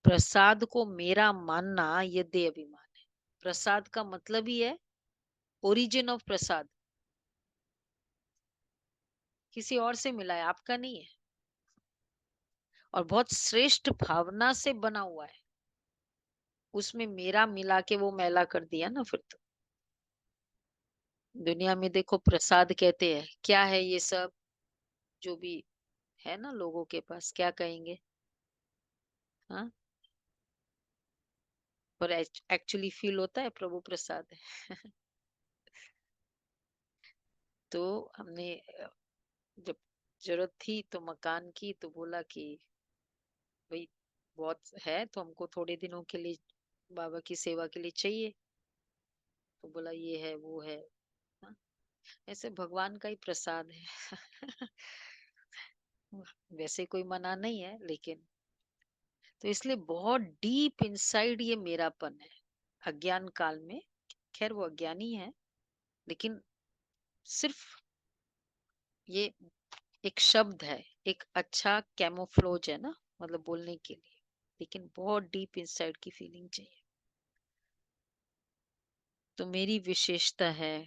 प्रसाद को मेरा मानना ये दे अभिमान है। प्रसाद का मतलब ही है ओरिजिन ऑफ प्रसाद, किसी और से मिला है, आपका नहीं है, और बहुत श्रेष्ठ भावना से बना हुआ है। उसमें मेरा मिला के वो मैला कर दिया ना फिर तो। दुनिया में देखो प्रसाद कहते हैं, क्या है ये सब जो भी है ना लोगों के पास, क्या कहेंगे, हाँ, पर एक्चुअली फील होता है प्रभु प्रसाद है। तो हमने जब जरूरत थी तो मकान की, तो बोला कि भाई बहुत है तो हमको थोड़े दिनों के लिए बाबा की सेवा के लिए चाहिए। तो बोला ये है वो है, हाँ, ऐसे भगवान का ही प्रसाद है। वैसे कोई मना नहीं है, लेकिन तो इसलिए बहुत डीप इनसाइड ये मेरापन है। अज्ञान काल में, खैर वो अज्ञानी है, लेकिन सिर्फ ये एक शब्द है, एक अच्छा कैमोफ्लोज है ना, मतलब बोलने के लिए, लेकिन बहुत डीप इनसाइड की फीलिंग चाहिए। तो मेरी विशेषता है,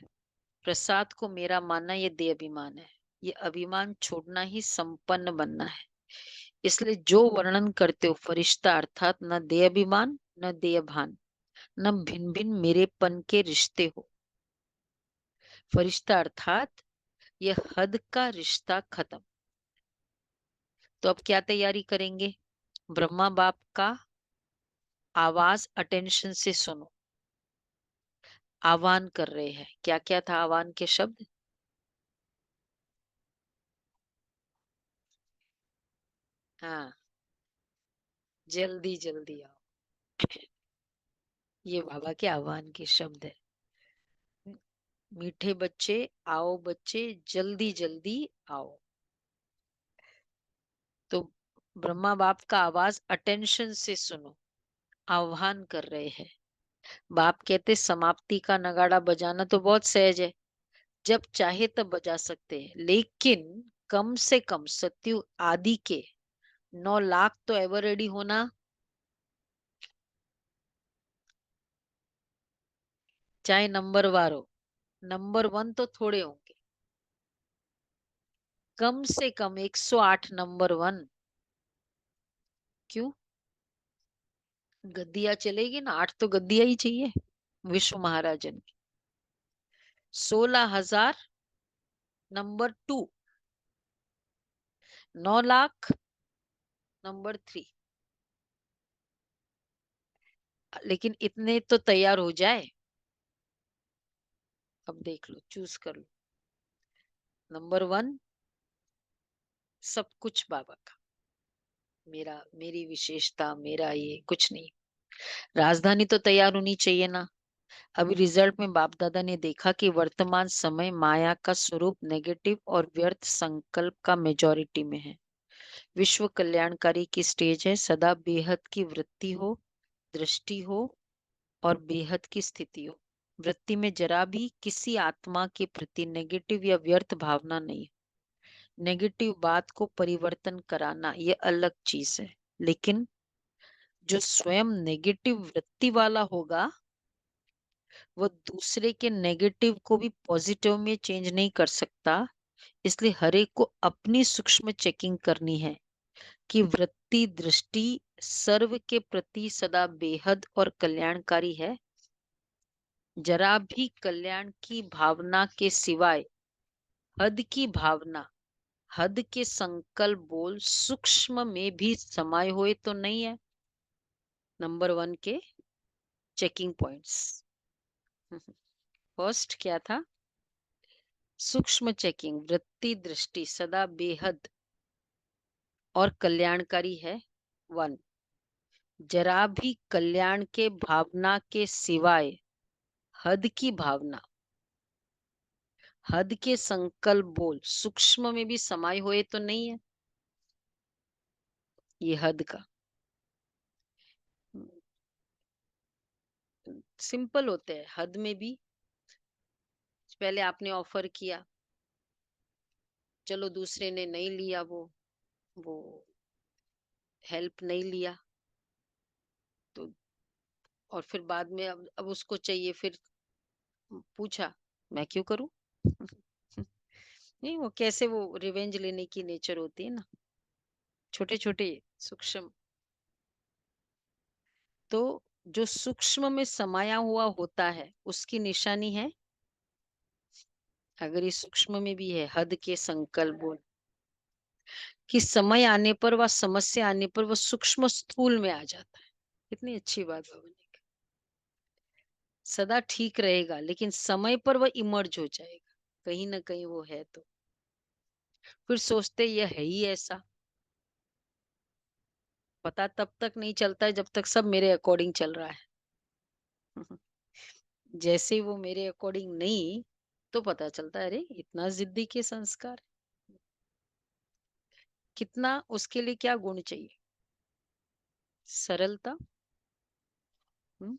प्रसाद को मेरा मानना ये दे अभिमान है। ये अभिमान छोड़ना ही संपन्न बनना है। इसलिए जो वर्णन करते हो फरिश्ता, अर्थात न दे अभिमान न दे भान, न भिन्न भिन्न मेरेपन के रिश्ते हो। फरिश्ता अर्थात ये हद का रिश्ता खत्म। तो अब क्या तैयारी करेंगे, ब्रह्मा बाप का आवाज अटेंशन से सुनो। आह्वान कर रहे हैं, क्या क्या था आह्वान के शब्द, हाँ, जल्दी जल्दी आओ। ये बाबा के आह्वान के शब्द है। मीठे बच्चे आओ, बच्चे जल्दी जल्दी आओ। तो ब्रह्मा बाप का आवाज अटेंशन से सुनो, आह्वान कर रहे हैं। बाप कहते समाप्ति का नगाड़ा बजाना तो बहुत सहज है, जब चाहे तब बजा सकते हैं, लेकिन कम से कम सत्यु आदि के 9 लाख तो एवर रेडी होना। चाहे नंबर वार हो, नंबर 1 तो थोड़े होंगे, कम से कम 108 नंबर 1। क्यों, गद्दियां चलेगी ना, 8 तो गद्दियां ही चाहिए विश्व महाराजन की। 16,000 नंबर 2, 9 लाख नंबर 3। लेकिन इतने तो तैयार हो जाए। अब देख लो, चूज कर लो। नंबर 1 सब कुछ बाबा का, मेरा, मेरी विशेषता, मेरा ये कुछ नहीं। राजधानी तो तैयार होनी चाहिए ना। अभी रिजल्ट में बाप दादा ने देखा कि वर्तमान समय माया का स्वरूप नेगेटिव और व्यर्थ संकल्प का मेजॉरिटी में है। विश्व कल्याणकारी की स्टेज है, सदा बेहद की वृत्ति हो, दृष्टि हो और बेहद की स्थिति हो। वृत्ति में जरा भी किसी आत्मा के प्रति नेगेटिव या व्यर्थ भावना नहीं। नेगेटिव बात को परिवर्तन कराना ये अलग चीज है, लेकिन जो स्वयं नेगेटिव वृत्ति वाला होगा वो दूसरे के नेगेटिव को भी पॉजिटिव में चेंज नहीं कर सकता। इसलिए हर एक को अपनी सूक्ष्म चेकिंग करनी है कि वृत्ति दृष्टि सर्व के प्रति सदा बेहद और कल्याणकारी है। जरा भी कल्याण की भावना के सिवाय हद की भावना, हद के संकल्प बोल सूक्ष्म में भी समाये हुए तो नहीं है। नंबर 1 के चेकिंग पॉइंट्स। फर्स्ट क्या था, सूक्ष्म चेकिंग, वृत्ति दृष्टि सदा बेहद और कल्याणकारी है। 1, जरा भी कल्याण के भावना के सिवाय हद की भावना, हद के संकल्प बोल सूक्ष्म में भी समाये हुए तो नहीं है। ये हद का सिंपल होते हैं, हद में भी। पहले आपने ऑफर किया, चलो दूसरे ने नहीं लिया, वो हेल्प नहीं लिया, तो और फिर बाद में अब उसको चाहिए, फिर पूछा मैं क्यों करूं? नहीं, वो कैसे, वो रिवेंज लेने की नेचर होती है ना, छोटे छोटे सूक्ष्म। तो जो सूक्ष्म में समाया हुआ होता है उसकी निशानी है, अगर ये सूक्ष्म में भी है, हद के संकल्प बोल, कि समय आने पर व समस्या आने पर वो सूक्ष्म स्थूल में आ जाता है। कितनी अच्छी बात बाबा ने कही। सदा ठीक रहेगा लेकिन समय पर वह इमर्ज हो जाएगा, कहीं ना कहीं वो है। तो फिर सोचते ये है ही ऐसा। पता तब तक नहीं चलता है जब तक सब मेरे अकॉर्डिंग चल रहा है। जैसे ही वो मेरे अकॉर्डिंग नहीं, तो पता चलता है अरे इतना जिद्दी के संस्कार। कितना, उसके लिए क्या गुण चाहिए? सरलता, हम्म,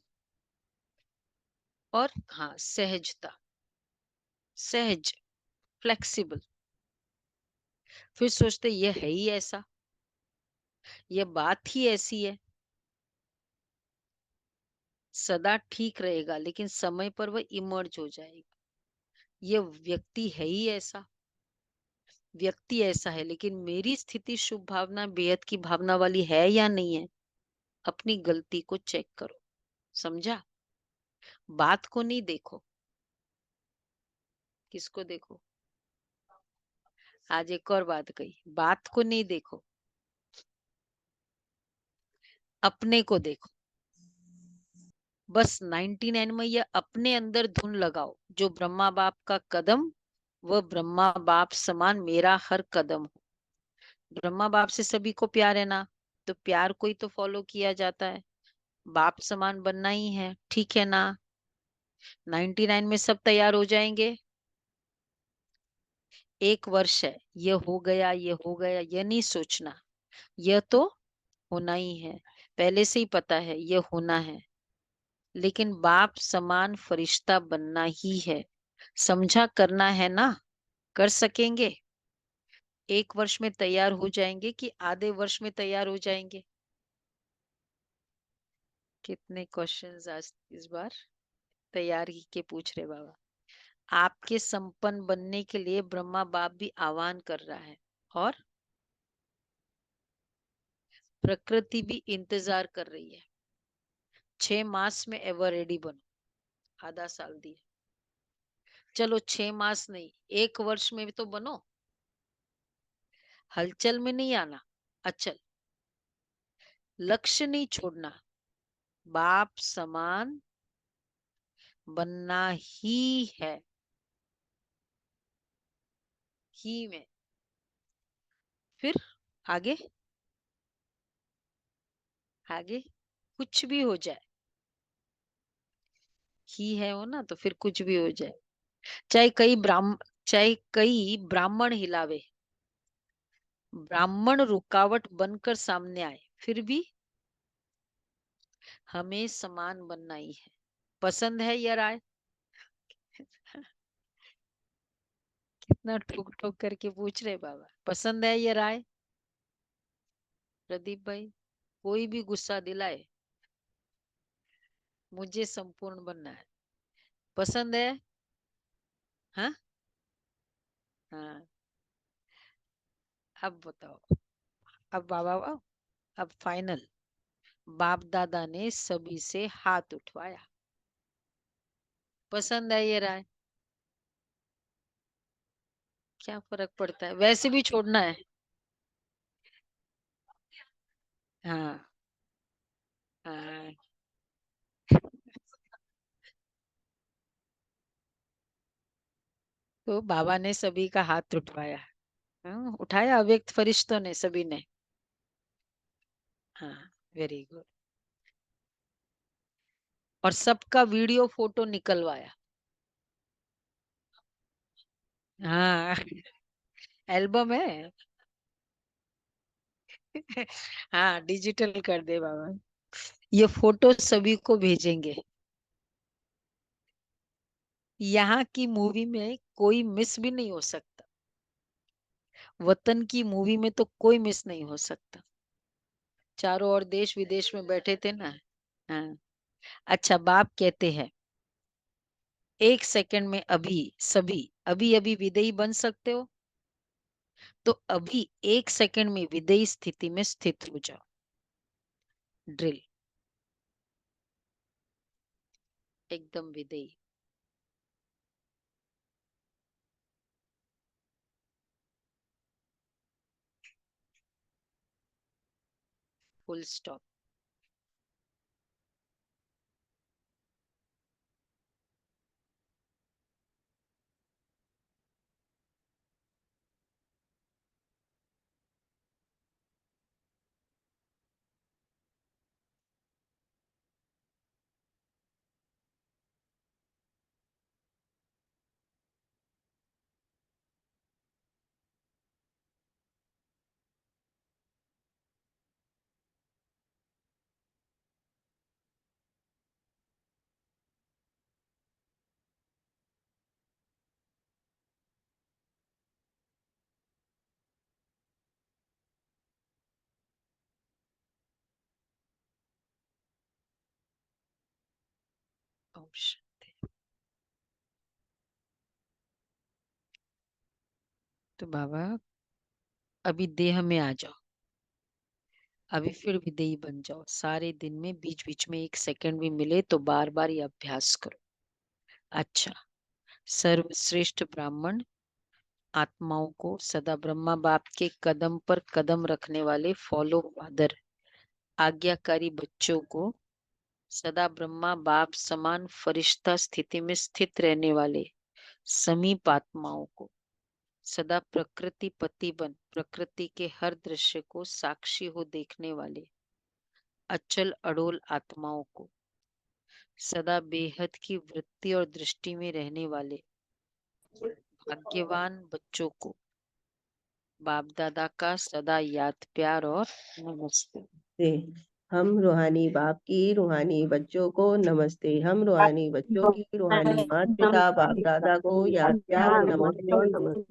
और हाँ सहजता, सहज, फ्लेक्सिबल। फिर सोचते ये है ही ऐसा, ये बात ही ऐसी है, सदा ठीक रहेगा लेकिन समय पर वह इमर्ज हो जाएगा। ये व्यक्ति है ही ऐसा, व्यक्ति ऐसा है, लेकिन मेरी स्थिति शुभ भावना बेहद की भावना वाली है या नहीं है, अपनी गलती को चेक करो। समझा? बात को नहीं देखो, किसको देखो? आज एक और बात कही, बात को नहीं देखो, अपने को देखो। बस 99 में ये अपने अंदर धुन लगाओ, जो ब्रह्मा बाप का कदम, वह ब्रह्मा बाप समान मेरा हर कदम हो। ब्रह्मा बाप से सभी को प्यार है ना, तो प्यार को ही तो फॉलो किया जाता है। बाप समान बनना ही है, ठीक है ना? 99 में सब तैयार हो जाएंगे। 1 वर्ष है, ये हो गया, ये हो गया, ये नहीं सोचना। यह तो होना ही है, पहले से ही पता है ये होना है। लेकिन बाप समान फरिश्ता बनना ही है, समझा? करना है ना? कर सकेंगे? 1 वर्ष में तैयार हो जाएंगे कि आधे वर्ष में तैयार हो जाएंगे? कितने क्वेश्चंस आज इस बार तैयारी के पूछ रहे बाबा। आपके संपन्न बनने के लिए ब्रह्मा बाप भी आह्वान कर रहा है, और प्रकृति भी इंतजार कर रही है। 6 मास में एवर रेडी बनो, आधा साल दिए। चलो 6 मास नहीं, 1 वर्ष में भी तो बनो। हलचल में नहीं आना, अचल। लक्ष्य नहीं छोड़ना, बाप समान बनना ही है, ही में। फिर आगे, आगे कुछ भी हो जाए, ही है वो ना, तो फिर कुछ भी हो जाए। चाहे कई ब्राह्मण हिलावे, ब्राह्मण रुकावट बनकर सामने आए, फिर भी हमें समान बनना ही है। पसंद है या राय? कितना ठोक ठोक करके पूछ रहे बाबा, पसंद है या राय? प्रदीप भाई, कोई भी गुस्सा दिलाए, मुझे संपूर्ण बनना है। पसंद है? हाँ, हाँ। अब बताओ, अब बाबा, अब फाइनल। बाप दादा ने सभी से हाथ उठवाया, पसंद है ये राय? क्या फर्क पड़ता है, वैसे भी छोड़ना है। हाँ, हाँ। तो बाबा ने सभी का हाथ उठवाया। हाँ, उठाया, अव्यक्त फरिश्तों ने, सभी ने। हाँ, वेरी गुड। और सबका वीडियो फोटो निकलवाया। हाँ, एल्बम है। हाँ, डिजिटल कर दे बाबा। ये फोटो सभी को भेजेंगे। यहाँ की मूवी में कोई मिस भी नहीं हो सकता, वतन की मूवी में तो कोई मिस नहीं हो सकता। चारों ओर देश विदेश में बैठे थे ना। हाँ। अच्छा, बाप कहते हैं, एक सेकंड में अभी सभी अभी अभी विदेयी बन सकते हो, तो अभी एक सेकंड में विदेयी स्थिति में स्थित हो जाओ। ड्रिल, एकदम विदेयी। Full stop. ओम शांति। तो बाबा, अभी देह में आ जाओ, अभी फिर विदेयी बन जाओ। सारे दिन में बीच बीच में एक सेकंड भी मिले तो बार बार ये अभ्यास करो। अच्छा, सर्वश्रेष्ठ ब्राह्मण आत्माओं को सदा ब्रह्मा बाप के कदम पर कदम रखने वाले फॉलो फादर आज्ञाकारी बच्चों को, सदा ब्रह्मा बाप समान फरिश्ता स्थिति में स्थित रहने वाले समीप आत्माओं को, सदा प्रकृति पति बन प्रकृति के हर दृश्य को साक्षी हो देखने वाले अचल अडोल आत्माओं को, सदा बेहद की वृत्ति और दृष्टि में रहने वाले भाग्यवान बच्चों को बाप दादा का सदा याद प्यार और नमस्ते। हम रूहानी बाप की रूहानी बच्चों को नमस्ते। हम रूहानी बच्चों की रूहानी माता पिता बाप दादा को याद प्यार और नमस्ते।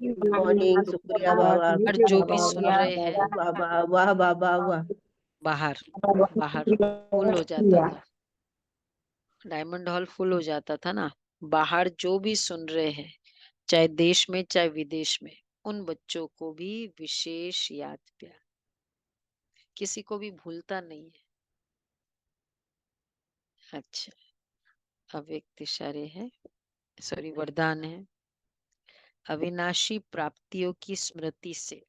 गुड मॉर्निंग, शुक्रिया बाबा। और जो भी सुन रहे हैं, बाबा वाह, बाबा वाह। बाहर बाहर फुल हो जाता था, डायमंड हॉल फुल हो जाता था ना। बाहर जो भी सुन रहे हैं, चाहे देश में चाहे विदेश में, उन बच्चों को भी विशेष याद प्यार, किसी को भी भूलता नहीं है। अच्छा, अव्यक्त इशारे है, सॉरी वरदान है। अविनाशी प्राप्तियों की स्मृति से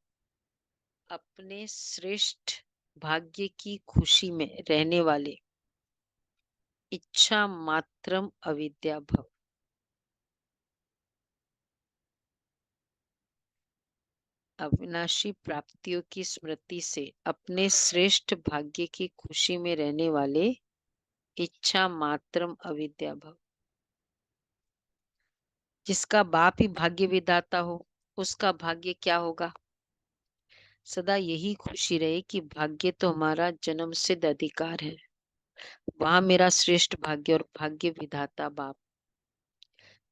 अपने श्रेष्ठ भाग्य की खुशी में रहने वाले इच्छा मात्रम अविद्या भव। अविनाशी प्राप्तियों की स्मृति से अपने श्रेष्ठ भाग्य की खुशी में रहने वाले इच्छा मात्रम अविद्या भव। जिसका बाप ही भाग्य विधाता हो, उसका भाग्य क्या होगा? सदा यही खुशी रहे कि भाग्य तो हमारा जन्म सिद्ध अधिकार है, वहां मेरा श्रेष्ठ भाग्य और भाग्य विधाता बाप।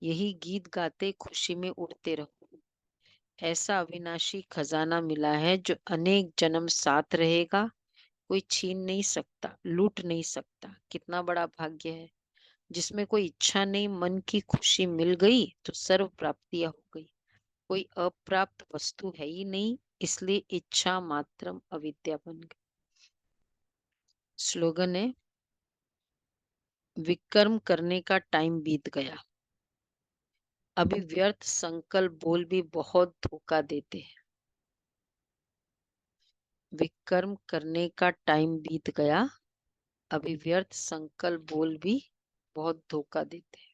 यही गीत गाते खुशी में उड़ते रहो। ऐसा अविनाशी खजाना मिला है जो अनेक जन्म साथ रहेगा, कोई छीन नहीं सकता, लूट नहीं सकता। कितना बड़ा भाग्य है, जिसमें कोई इच्छा नहीं, मन की खुशी मिल गई तो सर्व प्राप्तियां हो गई। कोई अप्राप्त वस्तु है ही नहीं, इसलिए इच्छा मात्रम अविद्या बन गई। स्लोगन है, विकर्म करने का टाइम बीत गया, अभी व्यर्थ संकल्प बोल भी बहुत धोखा देते हैं। विकर्म करने का टाइम बीत गया, अभी व्यर्थ संकल्प बोल भी बहुत धोखा देते हैं।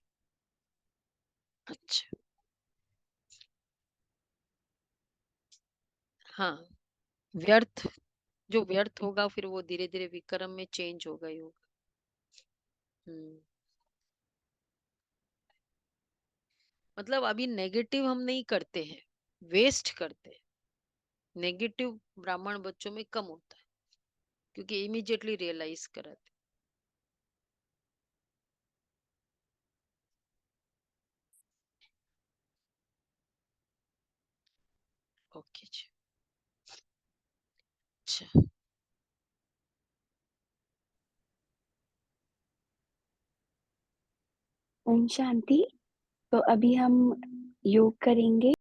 अच्छा, हाँ, व्यर्थ, जो व्यर्थ होगा फिर वो धीरे धीरे विक्रम में चेंज होगा ही होगा। मतलब अभी नेगेटिव हम नहीं करते हैं, वेस्ट करते हैं। नेगेटिव ब्राह्मण बच्चों में कम होता है, क्योंकि इमीडिएटली रियलाइज कराते। ओके जी। अच्छा, ओम शांति। तो अभी हम योग करेंगे।